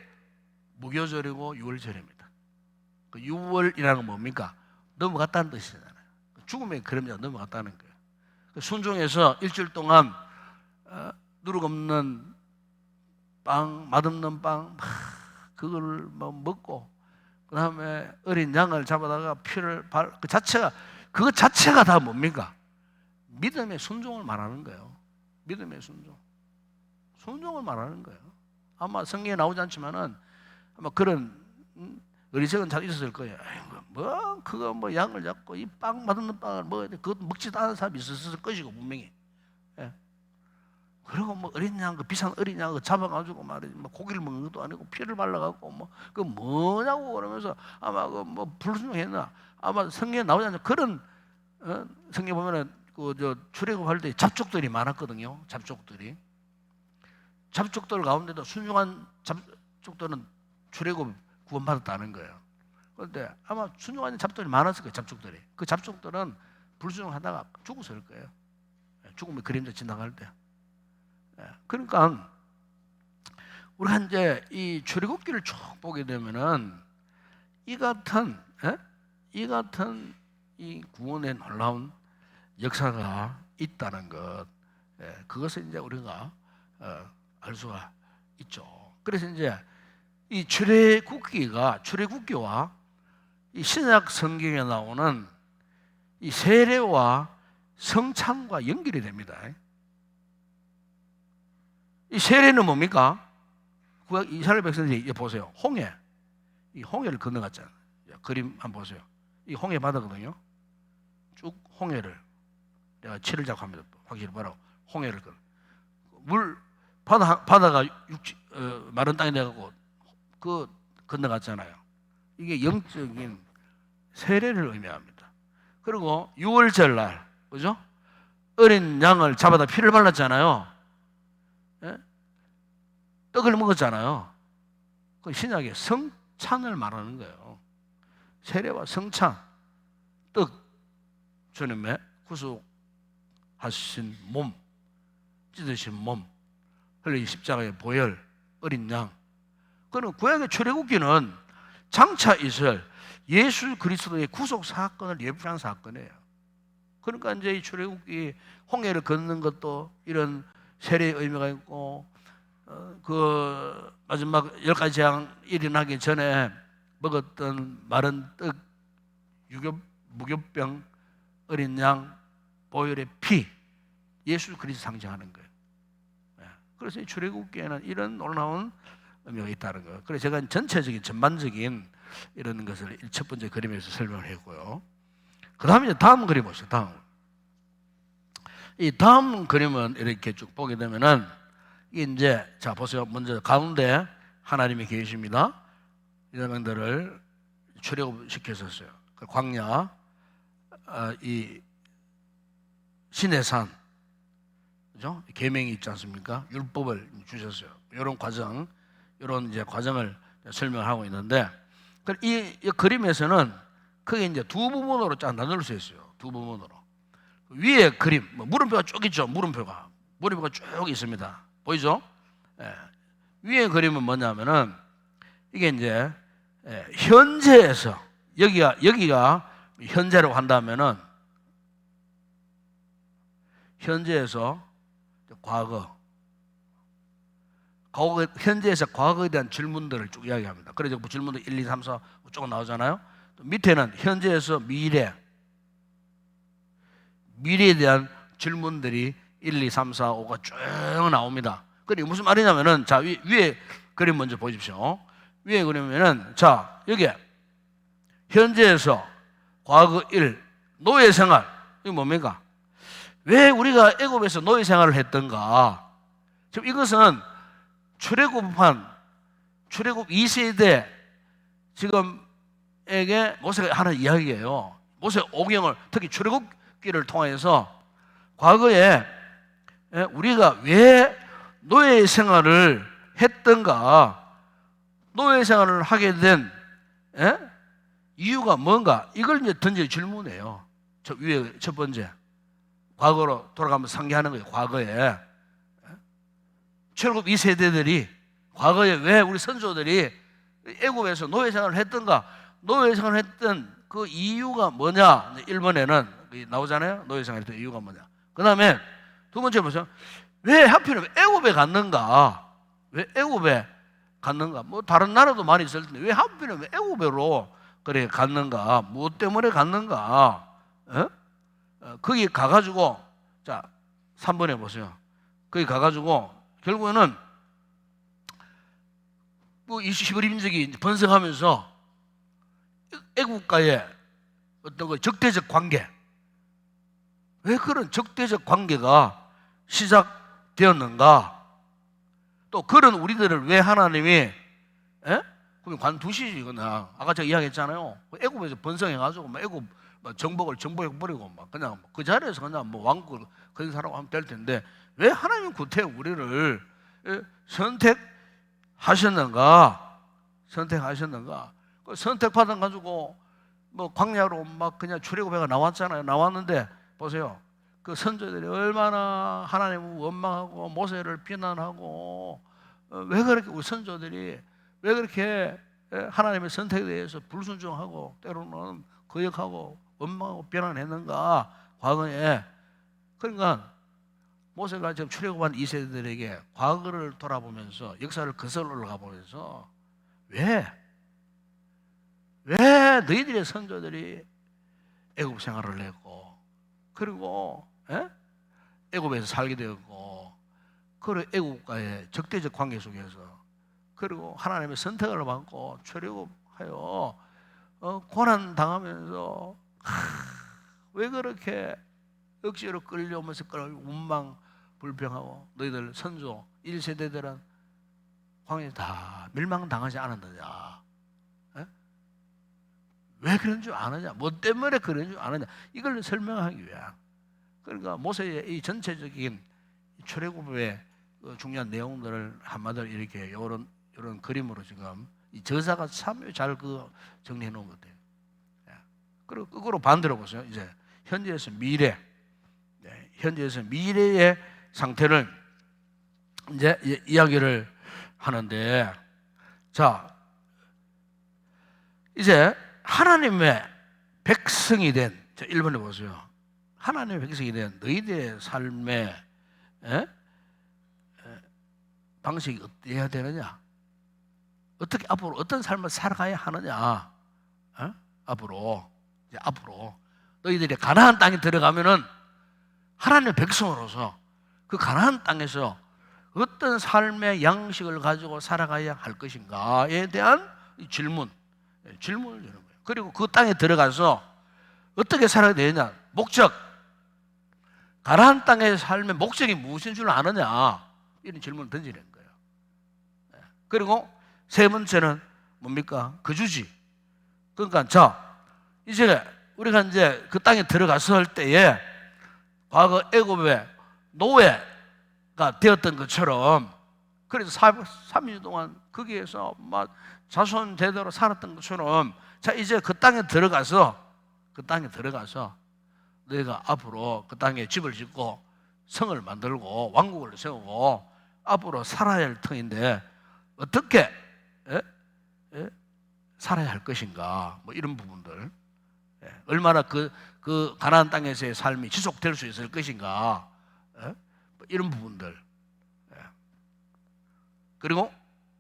무교절이고 유월절입니다. 그 유월이라는 건 뭡니까? 넘어갔다는 뜻이잖아요. 죽음의 그림자 넘어갔다는 거예요. 순종해서 일주일 동안 누룩 없는 빵, 맛없는 빵 그걸 뭐 먹고 그 다음에 어린 양을 잡아다가 피를 그거 자체가 다 뭡니까? 믿음의 순종을 말하는 거예요. 믿음의 순종을 말하는 거예요. 아마 성경에 나오지 않지만은 아마 그런 어리석은 잘 있었을 거예요. 그거 뭐 양을 잡고 이 빵 맛없는 빵을 먹어야 돼. 그거 먹지도 않은 사람이 있었을 것이고 분명히. 예. 그리고 뭐 어린 양, 그 비싼 어린 양 잡아가지고 말이지, 뭐 고기를 먹는 것도 아니고 피를 발라갖고 뭐 그 뭐냐고 그러면서 아마 그 뭐 불순종했나? 아마 성경에 나오지 않는 그런 성경 보면은 그 출애굽할 때 잡족들이 많았거든요. 잡족들 가운데도 순종한 잡족들은 출애굽 구원받았다는 거예요. 그런데 아마 순종하는 잡족들이 많았을 거예요. 잡족들이. 그 잡족들은 불순종하다가 죽었을 거예요. 죽음의 그림자 지나갈 때. 그러니까 우리가 이제 이 출애굽기를 쭉 보게 되면은 이 같은 이 구원의 놀라운 역사가 있다는 것, 그것을 이제 우리가 알 수가 있죠. 그래서 이제 이 출애굽기와 이 신약 성경에 나오는 이 세례와 성찬과 연결이 됩니다. 이 세례는 뭡니까? 구약 이스라엘 백성들이 보세요. 이 홍해를 건너갔잖아요. 그림 한번 보세요. 이 홍해 바다거든요. 쭉 홍해를 내가 치를 잡고 합니다. 확실히 보라고. 홍해를 바다가 마른 땅이 돼가고 그 건너갔잖아요. 이게 영적인 세례를 의미합니다. 그리고 6월절 날, 그죠? 어린 양을 잡아다 피를 발랐잖아요. 떡을 먹었잖아요. 그 신약의 성찬을 말하는 거예요. 세례와 성찬, 떡, 주님의 구속하신 몸, 찢으신 몸, 흘린 십자가의 보혈, 어린 양. 그는 구약의 출애굽기는 장차 있을 예수 그리스도의 구속 사건을 예표한 사건이에요. 그러니까 이제 이 출애굽기 홍해를 걷는 것도 이런 세례의 의미가 있고, 그 마지막 10가지 재앙 일어나기 전에 먹었던 마른 떡, 무교병, 어린 양, 보혈의 피, 예수 그리스도 상징하는 거예요. 그래서 이 출애굽기에는 이런 놀라운 의미가 있다는 거예요. 그래서 제가 전체적인 전반적인 이런 것을 첫 번째 그림에서 설명을 했고요. 그 다음에 이제 다음 그림 보세요. 이 다음 그림은 이렇게 쭉 보게 되면은 이게 이제 자 보세요. 먼저 가운데 하나님이 계십니다. 이스라엘들을 출애굽시켰었어요. 그 광야, 이 시내산, 그죠? 계명이 있지 않습니까? 율법을 주셨어요. 이런 이제 과정을 설명하고 있는데, 이 그림에서는 크게 이제 두 부분으로 쫙 나눌 수 있어요. 두 부분으로. 위에 그림, 물음표가 쭉 있죠. 물음표가 쭉 있습니다. 보이죠? 위에 그림은 뭐냐면은 이게 이제 현재에서 여기가 현재라고 한다면은 현재에서 현재에서 과거에 대한 질문들을 쭉 이야기합니다. 그래서 그 질문도 1, 2, 3, 4 쭉 나오잖아요. 또 밑에는 현재에서 미래에 대한 질문들이 1, 2, 3, 4, 5가 쭉 나옵니다. 그게 무슨 말이냐면은 자 위에 그림 먼저 보십시오. 위에 그림에는 자 여기 현재에서 과거 1 노예 생활, 이게 뭡니까? 왜 우리가 애굽에서 노예 생활을 했던가? 지금 이것은 출애굽 2세대 지금에게 모세가 하는 이야기예요. 모세 오경을 특히 출애굽기를 통해서 과거에 우리가 왜 노예 생활을 했던가, 노예 생활을 하게 된 이유가 뭔가, 이걸 이제 던질 질문이에요. 저 위에 첫 번째, 과거로 돌아가면서 상기하는 거예요. 과거에 출애굽 2세대들이 과거에 왜 우리 선조들이 애굽에서 노예 생활을 했던가, 노예 생활을 했던 그 이유가 뭐냐. 1번에는 나오잖아요. 노예 생활을 했던 이유가 뭐냐. 그 다음에 두 번째 보세요. 왜 하필이면 애굽에 갔는가? 왜 애굽에 갔는가? 뭐 다른 나라도 많이 있을 텐데 왜 하필이면 애굽으로 그래 갔는가? 무엇 때문에 갔는가? 거기 가가지고 자 3번에 보세요. 거기 가가지고 결국에는 뭐 히브리 민족이 번성하면서 애국과의 어떤 그 적대적 관계, 왜 그런 적대적 관계가 시작되었는가? 또 그런 우리들을 왜 하나님이 그럼 관두시지 그냥 아까 제가 이야기했잖아요. 애굽에서 번성해가지고 막 애굽 정복을 정복해버리고 막 그냥 그 자리에서 그냥 뭐 왕국을 그런 사람 하면 될 텐데 왜 하나님 구태 우리를 선택하셨는가? 선택하셨는가? 그 선택받아 가지고 뭐 광야로 막 그냥 출애굽해가 나왔잖아요. 나왔는데 보세요. 그 선조들이 얼마나 하나님을 원망하고 모세를 비난하고 왜 그렇게 우리 선조들이 왜 그렇게 하나님의 선택에 대해서 불순종하고 때로는 거역하고 원망하고 비난했는가 과거에. 그러니까 모세가 지금 출애굽한 2세대들에게 과거를 돌아보면서 역사를 거슬러 올라가 보면서 왜 너희들의 선조들이 애굽 생활을 했고 그리고 애굽에서 살게 되었고 그리고 애굽과의 적대적 관계 속에서 그리고 하나님의 선택을 받고 출애굽하여 고난 당하면서 왜 그렇게 억지로 끌려오면서 운망 불평하고 너희들 선조 1세대들은 광야에 다 멸망당하지 않았느냐? 왜 그런 줄 아느냐? 뭐 때문에 그런 줄 아느냐? 이걸 설명하기 위한. 그러니까 모세의 이 전체적인 출애굽의 중요한 내용들을 한마디로 이렇게 이런 그림으로 지금 이 저자가 참 잘 정리해 놓은 것 같아요. 그리고 거꾸로 반대로 보세요. 이제 현재에서 미래, 현재에서 미래의 상태를 이제 이야기를 하는데, 자 이제 하나님의 백성이 된 1번에 보세요. 하나님의 백성이 된 너희들의 삶의 방식이 어때야 되느냐? 어떻게 앞으로 어떤 삶을 살아가야 하느냐? 앞으로 너희들이 가나안 땅에 들어가면은 하나님의 백성으로서 그 가나안 땅에서 어떤 삶의 양식을 가지고 살아가야 할 것인가에 대한 질문을 주는 거예요. 그리고 그 땅에 들어가서 어떻게 살아야 되느냐? 목적, 가나안 땅의 삶의 목적이 무엇인 줄 아느냐? 이런 질문을 던지는 거예요. 그리고 세 번째는 뭡니까? 거주지. 그러니까 이제 우리가 이제 그 땅에 들어갔을 때에 과거 애굽의 노예가 되었던 것처럼, 그래서 3일 동안 거기에서 막 자손 제대로 살았던 것처럼, 이제 그 땅에 들어가서 너희가 앞으로 그 땅에 집을 짓고 성을 만들고 왕국을 세우고 앞으로 살아야 할 터인데 어떻게 살아야 할 것인가? 뭐 이런 부분들, 얼마나 그 가나안 땅에서의 삶이 지속될 수 있을 것인가? 뭐 이런 부분들. 그리고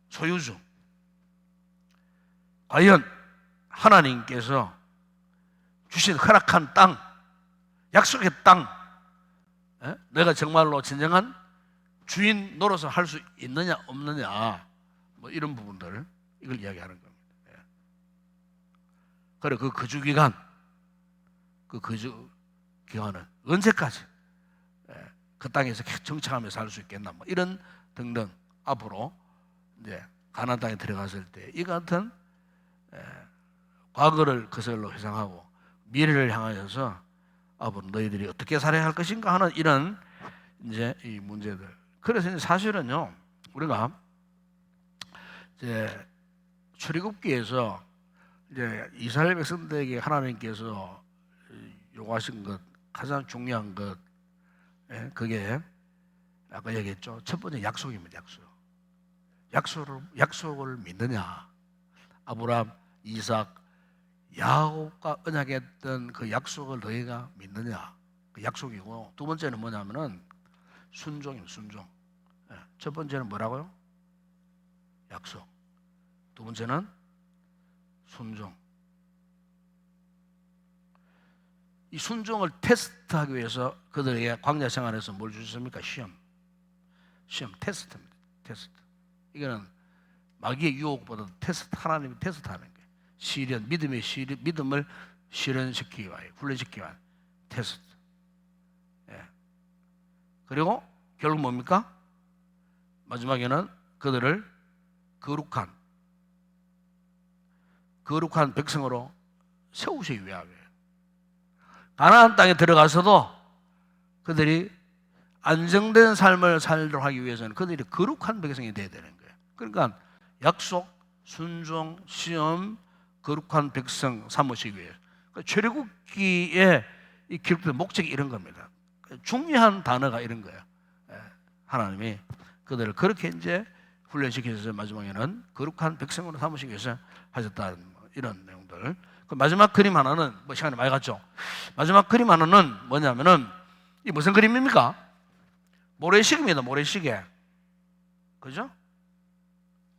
소유주. 과연 하나님께서 주신 허락한 땅, 약속의 땅, 내가 정말로 진정한 주인 노릇을 할 수 있느냐 없느냐, 뭐 이런 부분들, 이걸 이야기하는 겁니다. 그리고 그 거주 기간은 언제까지 그 땅에서 정착하며 살 수 있겠나, 뭐 이런 등등. 앞으로 이제 가나안 땅에 들어갔을 때 이 같은 과거를 거슬러 회상하고 미래를 향하여서 앞으로 너희들이 어떻게 살아야 할 것인가 하는 이런 이제 이 문제들. 그래서 이제 사실은요, 우리가 이제 출애굽기에서 이제 이스라엘 백성들에게 하나님께서 요구하신 것, 가장 중요한 것, 그게 아까 얘기했죠. 첫 번째 약속입니다. 약속을 믿느냐? 아브라함, 이삭, 야곱과 언약했던 그 약속을 너희가 믿느냐? 그 약속이고, 두 번째는 뭐냐면은 순종입니다. 순종. 첫 번째는 뭐라고요? 약속. 두 번째는 순종. 이 순종을 테스트하기 위해서 그들에게 광야 생활에서 뭘 주셨습니까? 시험, 테스트입니다. 테스트. 이거는 마귀의 유혹보다 테스트, 하나님이 테스트하는 게 시련, 믿음을 실현시키기 위하여, 훈련시키기 위한 테스트. 예. 그리고 결국 뭡니까? 마지막에는 그들을 거룩한 백성으로 세우시기 위하여. 가나안 땅에 들어가서도 그들이 안정된 삶을 살도록 하기 위해서는 그들이 거룩한 백성이 되어야 되는 거예요. 그러니까 약속, 순종, 시험, 거룩한 백성 삼으시기 위해. 그러니까 출애굽기에 이 기록된 목적이 이런 겁니다. 중요한 단어가 이런 거예요. 하나님이 그들을 그렇게 이제 훈련시키셔서 마지막에는 거룩한 백성으로 삼으시기 위해서 하셨다는 이런 내용들. 그 마지막 그림 하나는 뭐 시간이 많이 갔죠. 마지막 그림 하나는 뭐냐면은 이 무슨 그림입니까? 모래시계입니다. 모래시계. 그죠?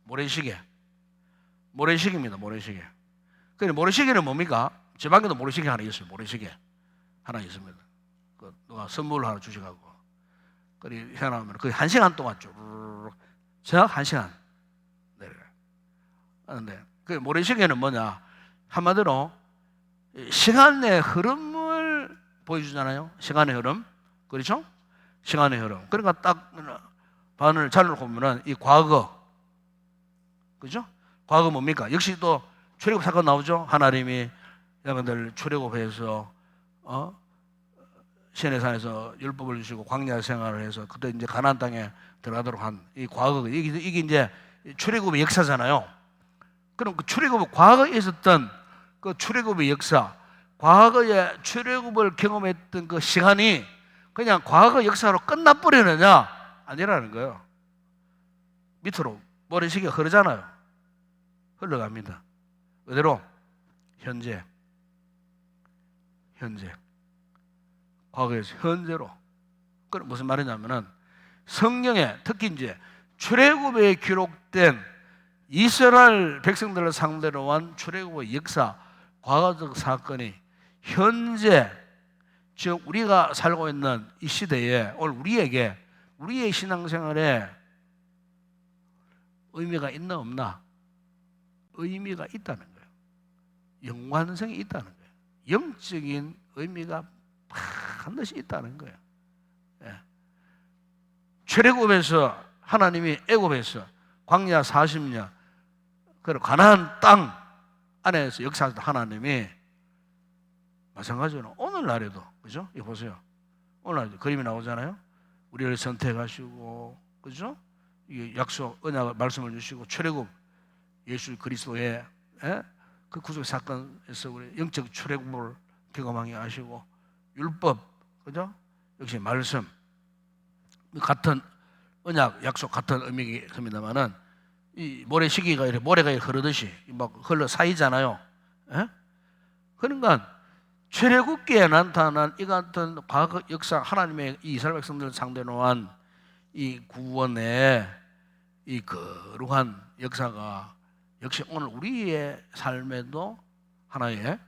모래시계입니다. 모래시계. 그 모래시계는 뭡니까? 제 방에도 모래시계 하나 있어요. 모래시계 하나 있습니다. 그 누가 선물을 하나 주셔가지고 그리 해놓으면 거의 1시간 동안 쭉 정확 1시간 내려요. 그런데 그 모래시계는 뭐냐? 한마디로 시간의 흐름을 보여주잖아요. 시간의 흐름, 그렇죠? 시간의 흐름. 그러니까 딱 반을 잘라놓고 보면은 이 과거, 그죠? 과거 뭡니까? 역시 또 출애굽 사건 나오죠. 하나님이 여러분들 출애굽해서 시내산에서 율법을 주시고 광야 생활을 해서 그때 이제 가나안 땅에 들어가도록 한 이 과거, 이게 이제 출애굽의 역사잖아요. 그럼 그 출애굽 과거에 있었던 그 출애굽의 역사, 과거에 출애굽을 경험했던 그 시간이 그냥 과거 역사로 끝나버리느냐? 아니라는 거예요. 밑으로 모래시계가 흐르잖아요. 흘러갑니다. 그대로 현재 과거에서 현재로. 그럼 무슨 말이냐면은 성경에 특히 이제 출애굽에 기록된 이스라엘 백성들을 상대로 한 출애굽의 역사, 과거적 사건이 현재 즉 우리가 살고 있는 이 시대에 오늘 우리에게 우리의 신앙생활에 의미가 있나 없나? 의미가 있다는 거예요. 연관성이 있다는 거예요. 영적인 의미가 반드시 있다는 거예요. 예. 출애굽에서 하나님이 애굽에서 광야 40년 그리고 가나안 땅 안에서 역사하셨던 하나님이 마찬가지로 오늘날에도, 그죠? 이거 보세요. 오늘날 그림이 나오잖아요. 우리를 선택하시고, 그죠? 이게 약속, 언약 말씀을 주시고 출애굽 예수 그리스도의 그 구속 사건에서 우리 영적 출애굽을 경험하게 하시고 율법, 그죠? 역시 말씀 같은 언약, 약속 같은 의미입니다만은 이 모래시계가 이렇게 모래가 흐르듯이 막 흘러 사이잖아요. 그러니까 출애굽기에 나타난 이 같은 과거 역사, 하나님의 이 이스라엘 백성들을 상대로 한 이 구원의 이 거룩한 역사가 역시 오늘 우리의 삶에도 하나의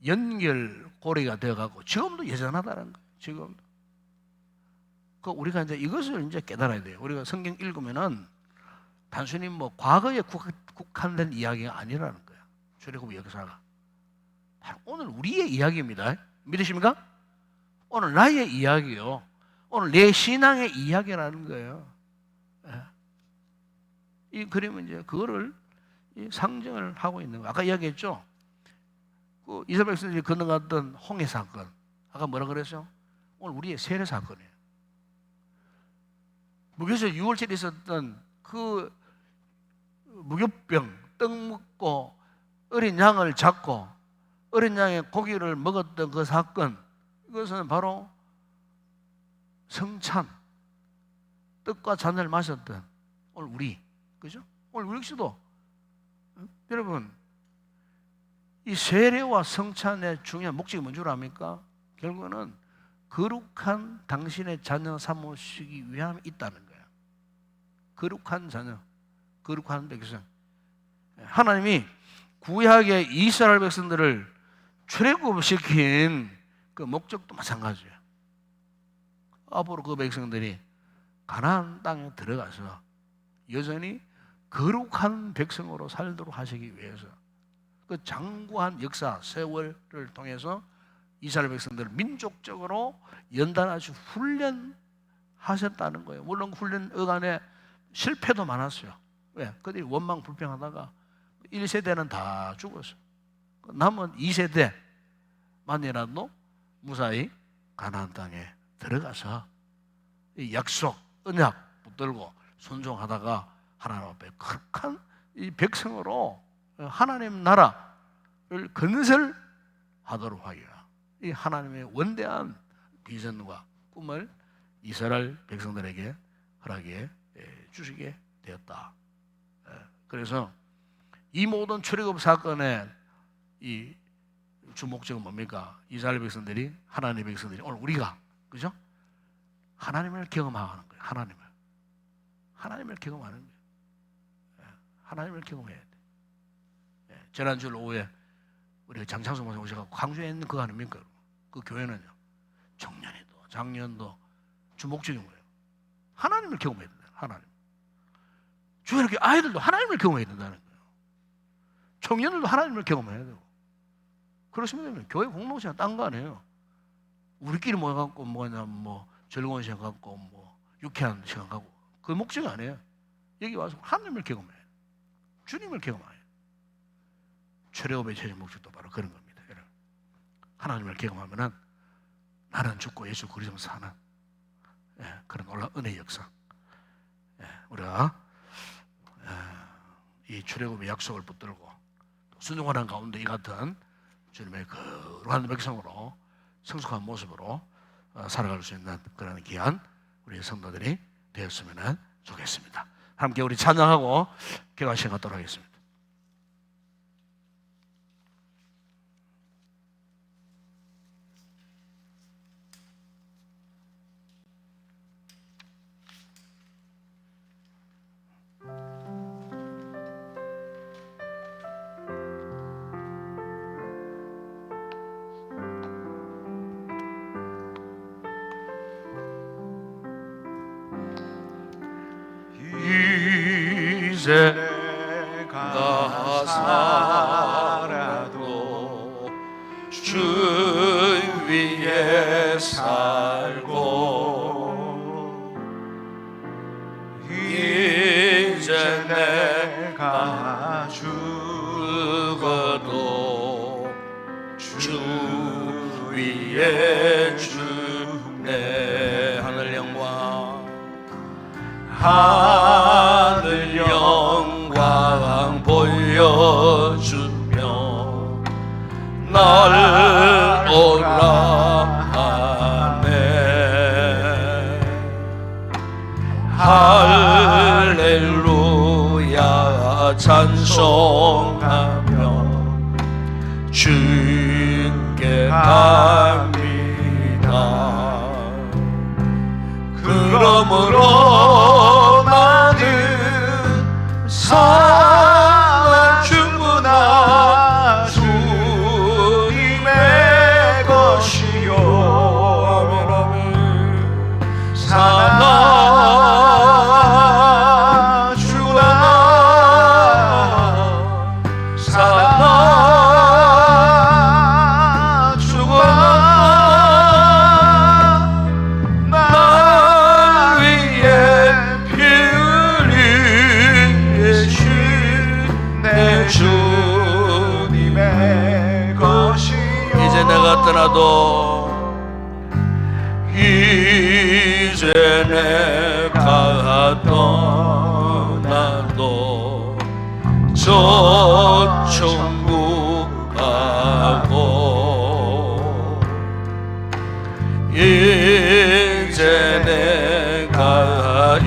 연결고리가 되어가고 지금도 여전하다는 거예요. 지금도. 그 우리가 이제 이것을 이제 깨달아야 돼요. 우리가 성경 읽으면은 단순히 뭐 과거에 국한된 이야기가 아니라는 거예요. 출애굽 역사가. 오늘 우리의 이야기입니다. 믿으십니까? 오늘 나의 이야기요. 오늘 내 신앙의 이야기라는 거예요. 이 그림은 이제 그거를 상징을 하고 있는 거예요. 아까 이야기했죠? 그 이스라엘 백성들이 건너갔던 홍해 사건. 아까 뭐라 그랬어요? 오늘 우리의 세례 사건이에요. 무교에서 6월절에 있었던 그 무교병, 떡 먹고 어린 양을 잡고 어린 양의 고기를 먹었던 그 사건, 이것은 바로 성찬, 떡과 잔을 마셨던 오늘 우리, 그죠? 오늘 우리 역시도 여러분 이 세례와 성찬의 중요한 목적이 뭔 줄 압니까? 결국은 거룩한 당신의 자녀 삼으시기 위함이 있다는 거예요. 거룩한 자녀. 거룩한 백성. 하나님이 구약의 이스라엘 백성들을 출애굽시킨 그 목적도 마찬가지예요. 앞으로 그 백성들이 가나안 땅에 들어가서 여전히 거룩한 백성으로 살도록 하시기 위해서 그 장구한 역사, 세월을 통해서 이스라엘 백성들을 민족적으로 연단하시 훈련하셨다는 거예요. 물론 훈련 어간에 실패도 많았어요. 왜? 그들이 원망 불평하다가 1세대는 다 죽었어요. 남은 2세대만이라도 무사히 가나안 땅에 들어가서 이 약속, 언약 붙들고 순종하다가 하나님 앞에 거룩한 이 백성으로 하나님 나라를 건설하도록 하기가 이 하나님의 원대한 비전과 꿈을 이스라엘 백성들에게 허락해 주시게 되었다. 그래서 이 모든 출애굽 사건의 이 주목적은 뭡니까? 이스라엘 백성들이, 하나님의 백성들이, 오늘 우리가, 그죠? 하나님을 경험하는 거예요. 하나님을 경험하는 거예요. 하나님을 경험해야 돼. 지난주 오후에 우리 장창수 목사 오셔서 광주에 있는 그거 아닙니까? 그 교회는요, 청년에도 장년도 주목적인 거예요. 하나님을 경험해야 된다. 하나님. 주변의 아이들도 하나님을 경험해야 된다는 거예요. 청년들도 하나님을 경험해야 되고. 그렇습니다. 교회 공동체가 딴 거 아니에요. 우리끼리 모여갖고 뭐냐, 뭐 즐거운 시간 갖고 뭐 유쾌한 시간 갖고 그 목적이 아니에요. 여기 와서 하나님을 경험해요. 주님을 경험해요. 출애굽의 최종 목적도 바로 그런 겁니다. 여러분. 하나님을 경험하면은 나는 죽고 예수 그리스도 사는 그런 놀라운 은혜의 역사. 우리가 이 출애굽의 약속을 붙들고 순종하는 가운데 이 같은 주님의 거룩한 백성으로 성숙한 모습으로 살아갈 수 있는 그런 귀한 우리 성도들이 되었으면 좋겠습니다. 함께 우리 찬양하고 기도 시간 갖도록 하겠습니다. 이제 내가 살아도 주 위에 살고 이제 내가 죽어도 주 위에 죽네. 하늘 영광 하늘 영광 보여주며 날 오라 하네. 할렐루야 찬송하며 주께 갑니다. 그러므로 나는 사랑 충분한 주님의 것이요. 아멘 아멘. 사랑 주구나 사랑 주구나 나 위에 피 흘리신 내 주님의 것이요. 이제 내가 떠나도 이제 내가 떠나도 저 천국 가고 이제 내가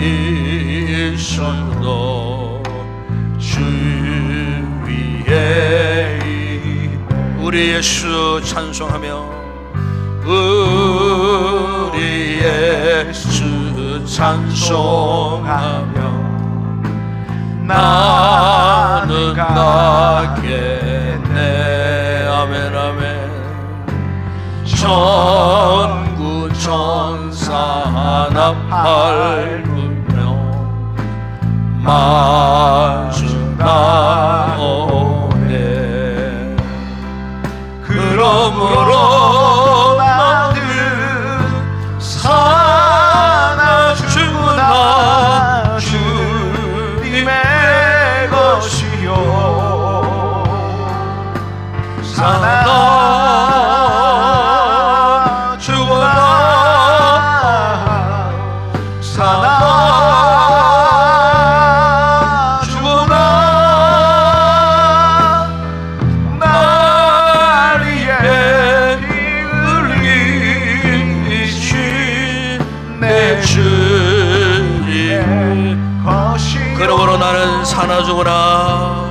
있어도 주 위에 우리 예수 찬송하며 우리 예수 찬송하며 나는 가겠네. 아멘 아멘. 천군 천사 하나 밟으며 마주 나오네. 그러므로 나는 사나 죽으나 주님의 것이요 사나 죽으나 사나 죽으나 날 위해 피 흘리신 내 주님의 것이요. 그러므로 나는 사나 죽으나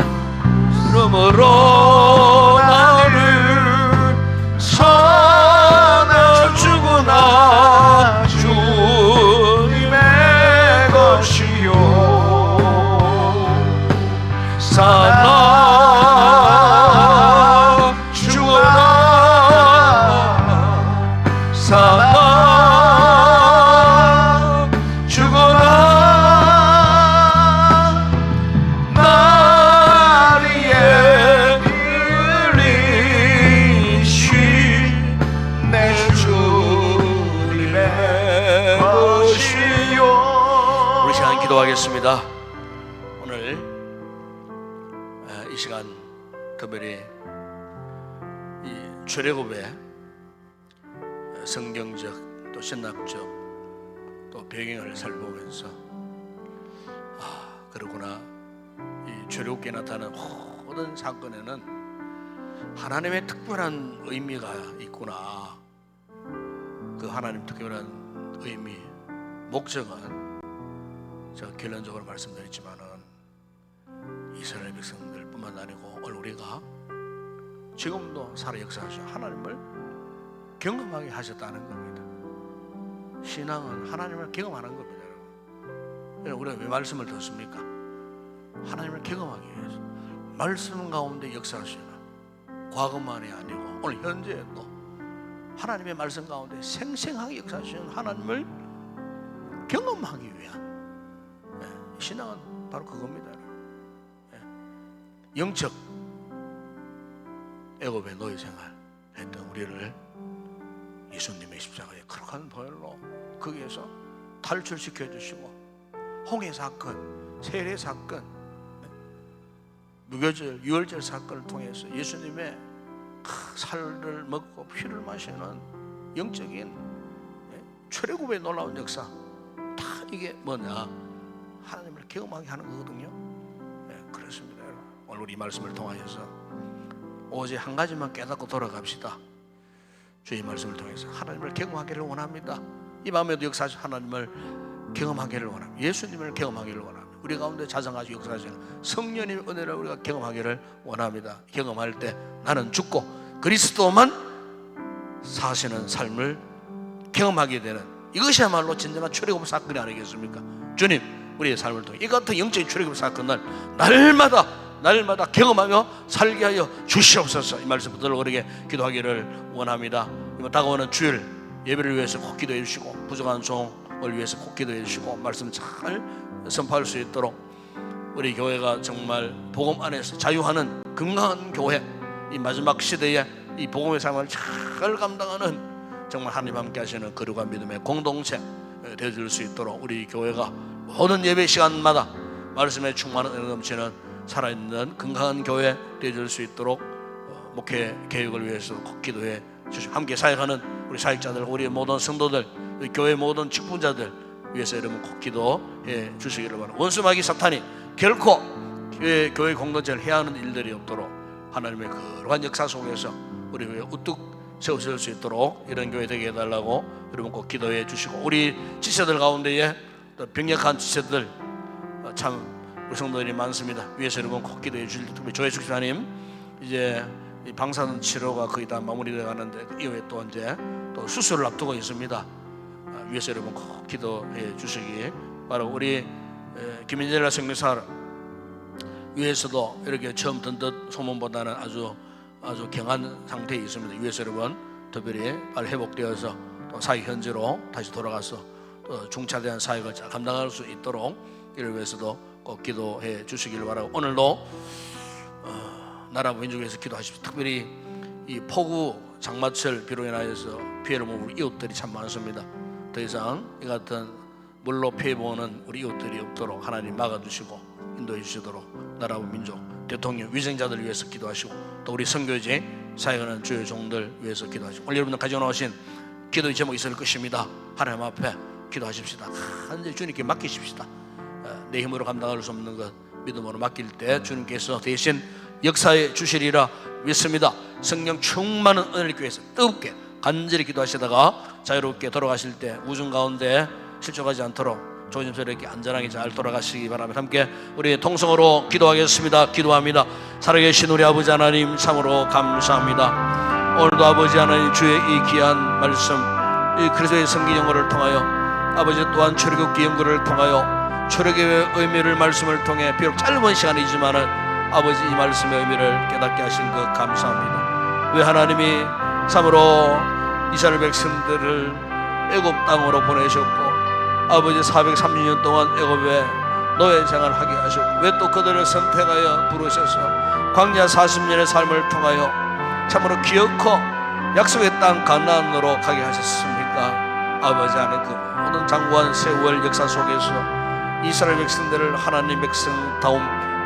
그러므로 나는 사나 죽으나 주님의 것이요 사나 죽으나 사나 죽으나 날 위해 피 흘리신 내 주님의 것이요. 우리 시간 기도하겠습니다. 오늘 이 시간 특별히 이 출애굽의 성경적 또 신학적 또 배경을 살펴보면서 그러구나, 이 출애굽기에 나타나는 모든 사건에는 하나님의 특별한 의미가 있구나. 그 하나님 특별한 의미, 목적은 제가 결론적으로 말씀드렸지만은 이스라엘 백성들뿐만 아니고 오늘 우리가 지금도 살아 역사하신 하나님을 경험하게 하셨다는 겁니다. 신앙은 하나님을 경험하는 겁니다. 여러분, 우리가 왜 말씀을 듣습니까? 하나님을 경험하기 위해서. 말씀 가운데 역사하시는, 과거만이 아니고 오늘 현재에도 하나님의 말씀 가운데 생생하게 역사하시는 하나님을 경험하기 위한 신앙은 바로 그겁니다. 영적 애굽의 노예 생활 했던 우리를 예수님의 십자가의 거룩한 보혈로 거기에서 탈출시켜 주시고, 홍해 사건, 세례 사건, 무교절, 유월절 사건을 통해서 예수님의 살을 먹고 피를 마시는 영적인 출애굽의 놀라운 역사, 다 이게 뭐냐? 하나님을 경험하게 하는 거거든요. 그렇습니다. 오늘 우리 말씀을 통하여서 오직 한 가지만 깨닫고 돌아갑시다. 주의 말씀을 통해서 하나님을 경험하기를 원합니다. 이 마음에도 역사하신 하나님을 경험하기를 원합니다. 예수님을 경험하기를 원합니다. 우리 가운데 자상하시고 역사하시는 성령님의 은혜를 우리가 경험하기를 원합니다. 경험할 때 나는 죽고 그리스도만 사시는 삶을 경험하게 되는, 이것이야말로 진정한 출애굽 사건이 아니겠습니까? 주님, 우리의 삶을 통해 이 같은 영적인 출애굽 사건을 날마다 경험하며 살게 하여 주시옵소서. 이 말씀 붙들고 그렇게 기도하기를 원합니다. 다가오는 주일 예배를 위해서 꼭 기도해 주시고, 부족한 종을 위해서 꼭 기도해 주시고, 말씀 잘 선포할 수 있도록 우리 교회가 정말 복음 안에서 자유하는 건강한 교회, 이 마지막 시대에 이 복음의 삶을 잘 감당하는 정말 하나님 함께 하시는 거룩한 믿음의 공동체 되어줄 수 있도록 우리 교회가 모든 예배 시간마다 말씀에 충만한 은혜 넘치는 살아있는 건강한 교회 되어줄 수 있도록 목회 계획을 위해서 꼭 기도해 주시고, 함께 사역하는 우리 사역자들, 우리 모든 성도들, 우리 교회 모든 직분자들 위해서 여러분 꼭 기도해 주시기를 바랍니다. 원수마귀 사탄이 결코 교회 공동체를 해하는 일들이 없도록 하나님의 거룩한 역사 속에서 우리 교회 우뚝 세워질 수 있도록 이런 교회 되게 해달라고 여러분 꼭 기도해 주시고, 우리 지체들 가운데에 또 병력한 지체들 참 우리 성도들이 많습니다. 위에서 여러분 꼭 기도해 주실 때, 특별히 조혜숙 집사님 이제 이 방사선 치료가 거의 다 마무리되어 가는데 그 이후에 또 이제 또 수술을 앞두고 있습니다. 위에서 여러분 꼭 기도해 주시기 바라고, 우리 김인재라 성교사 위에서도 이렇게 처음 든 듯 소문보다는 아주 경한 상태에 있습니다. 위에서 여러분 특별히 빨리 회복되어서 또 사역 현지로 다시 돌아가서 또 중차대한 사역을 잘 감당할 수 있도록 이를 위해서도 꼭 기도해 주시기를 바라고, 오늘도 나라 민족을 위해서 기도하십시오. 특별히 이 폭우 장마철 비로 인하여서 피해를 보는 우리 이웃들이 참 많습니다. 더 이상 이 같은 물로 피해 보는 우리 이웃들이 없도록 하나님 막아주시고 인도해 주시도록 나라와 민족, 대통령, 위생자들을 위해서 기도하시고, 또 우리 선교제 사역하는 주의 종들 위해서 기도하시고, 오늘 여러분들 가져나오신 기도의 제목이 있을 것입니다. 하나님 앞에 기도하십시다. 완전히 주님께 맡기십시다. 내 힘으로 감당할 수 없는 것 믿음으로 맡길 때 주님께서 대신 역사해 주시리라 믿습니다. 성령 충만한 은혜를 위해서 뜨겁게 간절히 기도하시다가 자유롭게 돌아가실 때 우중 가운데 실족하지 않도록 조심스럽게 안전하게 잘 돌아가시기 바랍니다. 함께 우리 통성으로 기도하겠습니다. 기도합니다. 살아계신 우리 아버지 하나님, 참으로 감사합니다. 오늘도 아버지 하나님, 주의 이 귀한 말씀, 이 그리스도의 성기 연구를 통하여, 아버지 또한 출애굽기 연구를 통하여 출애굽의 의미를 말씀을 통해 비록 짧은 시간이지만은 아버지 이 말씀의 의미를 깨닫게 하신 것 감사합니다. 왜 하나님이 참으로 이스라엘 백성들을 애굽 땅으로 보내셨고 아버지 430년 동안 애굽에 노예 생활하게 하셨고, 왜 또 그들을 선택하여 부르셔서 광야 40년의 삶을 통하여 참으로 기어코 약속의 땅 가나안으로 가게 하셨습니까? 아버지 안에 그 모든 장구한 세월 역사 속에서 이스라엘 백성들을 하나님 백성다움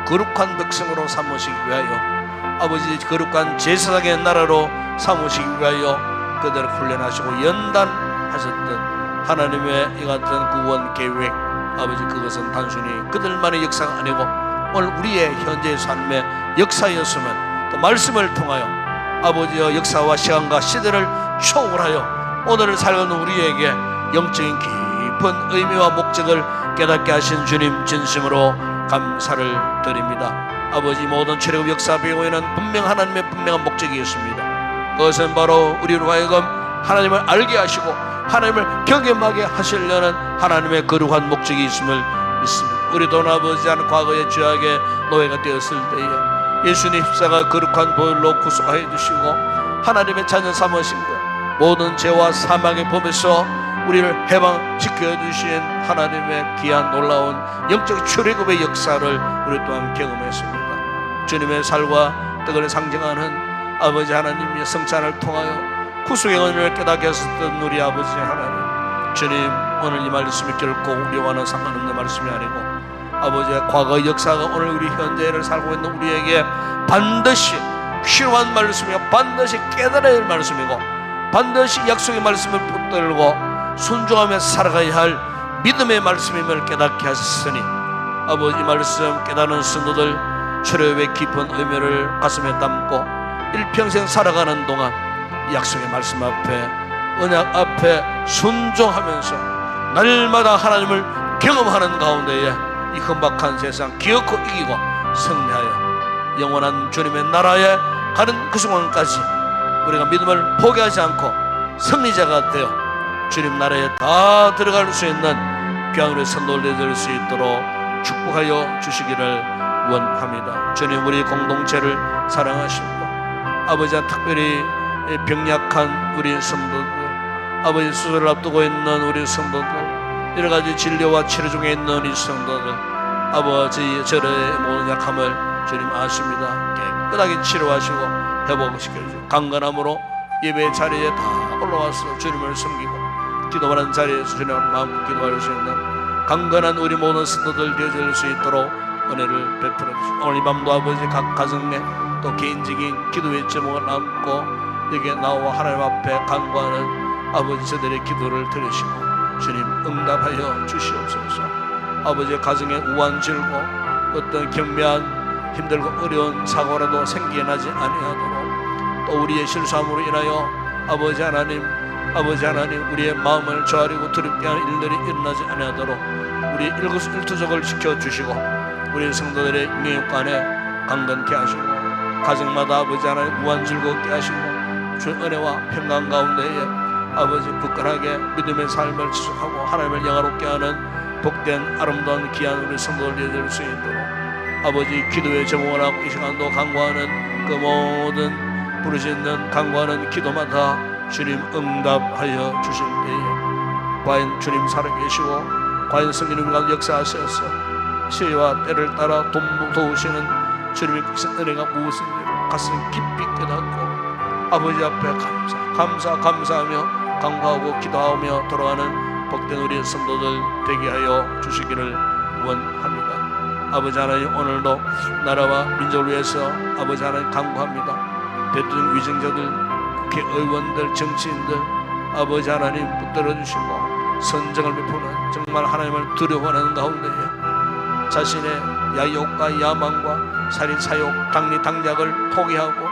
거룩한 백성으로 삼으시기 위하여, 아버지 거룩한 제사장의 나라로 삼으시기 위하여 그들을 훈련하시고 연단하셨던 하나님의 이 같은 구원 계획, 아버지 그것은 단순히 그들만의 역사가 아니고 오늘 우리의 현재의 삶의 역사였으면, 또 말씀을 통하여 아버지의 역사와 시간과 시대를 초월하여 오늘을 살아가는 우리에게 영적인 깊은 의미와 목적을 깨닫게 하신 주님 진심으로 감사를 드립니다. 아버지 모든 출애굽 역사 배경에는 분명 하나님의 분명한 목적이 있습니다. 그것은 바로 우리로 하여금 하나님을 알게 하시고 하나님을 경험하게 하시려는 하나님의 거룩한 목적이 있음을 믿습니다. 우리 돈 아버지 하는 과거의 죄악의 노예가 되었을 때에 예수님 십자가 거룩한 보혈로 구속하여 주시고 하나님의 자녀 삼으신 것, 모든 죄와 사망의 범에서 우리를 해방시켜 주신 하나님의 귀한 놀라운 영적 출애굽의 역사를 우리 또한 경험했습니다. 주님의 살과 떡을 상징하는 아버지 하나님의 성찬을 통하여 구속의 은혜를 깨닫게 하셨던 우리 아버지 하나님, 주님 오늘 이 말씀이 결코 우리와는 상관없는 말씀이 아니고 아버지의 과거 역사가 오늘 우리 현재를 살고 있는 우리에게 반드시 필요한 말씀이고 반드시 깨달아야 할 말씀이고 반드시 약속의 말씀을 붙들고 순종하며 살아가야 할 믿음의 말씀임을 깨닫게 하셨으니, 아버지 말씀 깨닫는 성도들 출애굽의 깊은 의미를 가슴에 담고 일평생 살아가는 동안 약속의 말씀 앞에, 언약 앞에 순종하면서 날마다 하나님을 경험하는 가운데에 이 험박한 세상 기어코 이기고 승리하여 영원한 주님의 나라에 가는 그 순간까지 우리가 믿음을 포기하지 않고 승리자가 되어 주님 나라에 다 들어갈 수 있는 귀한 우리 선도를 될 수 있도록 축복하여 주시기를 원합니다. 주님 우리 공동체를 사랑하시고 아버지와 특별히 병약한 우리 성도들, 아버지 수술을 앞두고 있는 우리 성도들, 여러가지 진료와 치료 중에 있는 우리 성도들, 아버지 저의 모든 약함을 주님 아십니다. 깨끗하게 치료하시고 회복시켜주시고 강건함으로 예배 자리에 다 올라와서 주님을 섬기고 기도하는 자리에서 주님을 마음껏 기도할 수 있는 강건한 우리 모든 성도들 되어질 수 있도록 은혜를 베풀어 주시고, 오늘 이 밤도 아버지 각 가정에 또 개인적인 기도의 제목을 안고 여기에 나와 하나님 앞에 간구하는 아버지 저들의 기도를 들으시고 주님 응답하여 주시옵소서. 아버지의 가정에 우환 질고 어떤 경미한 힘들고 어려운 사고라도 생기게 나지 아니하도록, 또 우리의 실수함으로 인하여 아버지 하나님 우리의 마음을 저하리고 두렵게 하는 일들이 일어나지 아니하도록 우리 일거수일투족을 지켜주시고 우리 성도들의 명예관에 강건케 하시고 가정마다 아버지 하나님 우환 즐겁게 하시고 주의 은혜와 평강 가운데에 아버지 굳건하게 믿음의 삶을 지속하고 하나님을 영화롭게 하는 복된 아름다운 귀한 우리 성도들 되어질 수 있도록 아버지 기도에 제공하라고 이 시간도 간구하는 그 모든 부르짖는 간구하는 기도마다 주님 응답하여 주실 때에 과연 주님 살아계시고 과연 성령님 가운데 역사하셔서 시와 때를 따라 도우시는 주님의 은혜가 무엇인지를 가슴 깊이 깨닫고 아버지 앞에 감사하며 간구하고 기도하며 돌아가는 복된 우리 성도들 되게 하여 주시기를 원합니다. 아버지 하나님, 오늘도 나라와 민족을 위해서 아버지 하나님 간구합니다. 대통령 위정자들, 국회의원들, 정치인들 아버지 하나님 붙들어 주시고 선정을 베푸는 정말 하나님을 두려워하는 가운데에 자신의 야욕과 야망과 살인 사욕, 당리 당략을 포기하고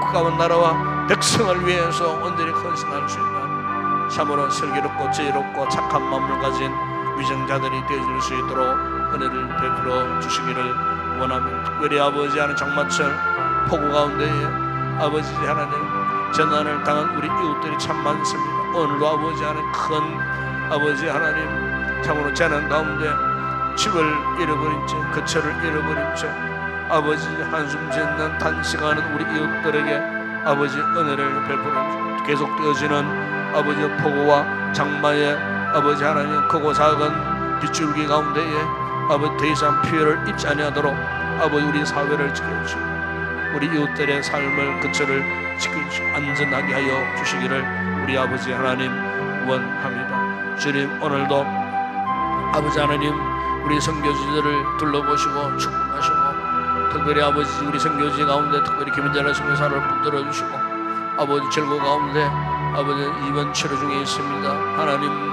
국가와 나라와 백성을 위해서 온전히 헌신할 수 있는 참으로 슬기롭고 지혜롭고 착한 마음을 가진 위정자들이 되어줄 수 있도록 은혜를 베풀어 주시기를 원합니다. 특별히 아버지 하나님 장마철 폭우 가운데에 아버지 하나님 재난을 당한 우리 이웃들이 참 많습니다. 오늘도 아버지 하나님 큰 아버지 하나님 참으로 재난 가운데 집을 잃어버린 채 거처를 잃어버린 채 아버지 한숨 짓는 단식하는 우리 이웃들에게 아버지 은혜를 베풀어 계속되어지는 아버지 폭우와 장마에 아버지 하나님 크고 작은 빗줄기 가운데에 아버지 더 이상 피해를 입지 아니하도록 아버지 우리 사회를 지켜주시고 우리 이웃들의 삶을 거처를 지켜주시고 안전하게 하여 주시기를 우리 아버지 하나님 원합니다. 주님, 오늘도 아버지 하나님 우리 선교지들을 둘러보시고 축복하시고 특별히 아버지 우리 선교지 가운데 특별히 김은자라 선교사를 붙들어 주시고 아버지 절고 가운데 아버지 입원 치료 중에 있습니다. 하나님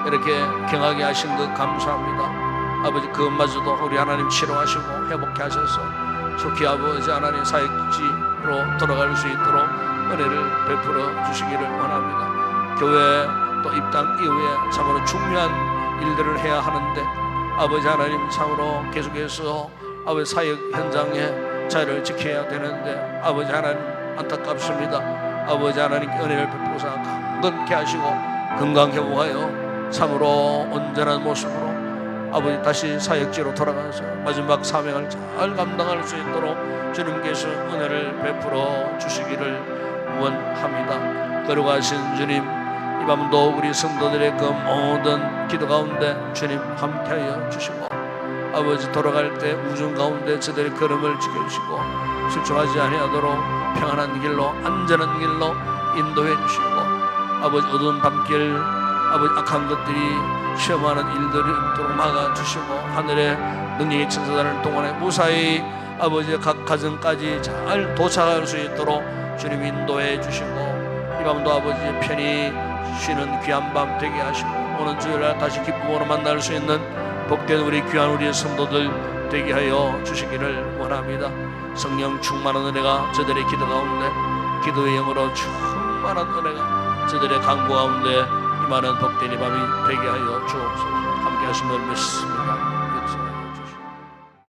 이렇게 경하게 하신 것 감사합니다. 아버지 그것마저도 우리 하나님 치료하시고 회복케 하셔서 속히 아버지 하나님 사역지로 돌아갈 수 있도록 은혜를 베풀어 주시기를 원합니다. 교회 또 입당 이후에 참으로 중요한 일들을 해야 하는데 아버지 하나님 참으로 계속해서 아버지 사역 현장에 자리를 지켜야 되는데 아버지 하나님 안타깝습니다. 아버지 하나님 은혜를 베푸사 강건케 하시고 건강 회복하여 참으로 온전한 모습으로 아버지 다시 사역지로 돌아가서 마지막 사명을 잘 감당할 수 있도록 주님께서 은혜를 베풀어 주시기를 원합니다. 거룩하신 주님, 이 밤도 우리 성도들의 그 모든 기도 가운데 주님 함께하여 주시고 아버지 돌아갈 때 우중 가운데 저들의 걸음을 지켜주시고 실족하지 아니하도록 평안한 길로 안전한 길로 인도해 주시고 아버지 어두운 밤길 아버지 악한 것들이 시험하는 일들을 있도록 막아주시고 하늘의 능력의 천사단을 동원해 무사히 아버지 각 가정까지 잘 도착할 수 있도록 주님 인도해 주시고 이 밤도 아버지 편히 쉬는 귀한 밤 되게 하시고 오는 주일날 다시 기쁨으로 만날 수 있는 복된 우리 귀한 우리의 성도들 되게 하여 주시기를 원합니다. 성령 충만한 은혜가 저들의 기도 가운데 기도의 영으로 충만한 은혜가 저들의 간구 가운데 임하는 복된 이 밤이 되게 하여 주옵소서. 함께 하신 걸 믿습니다.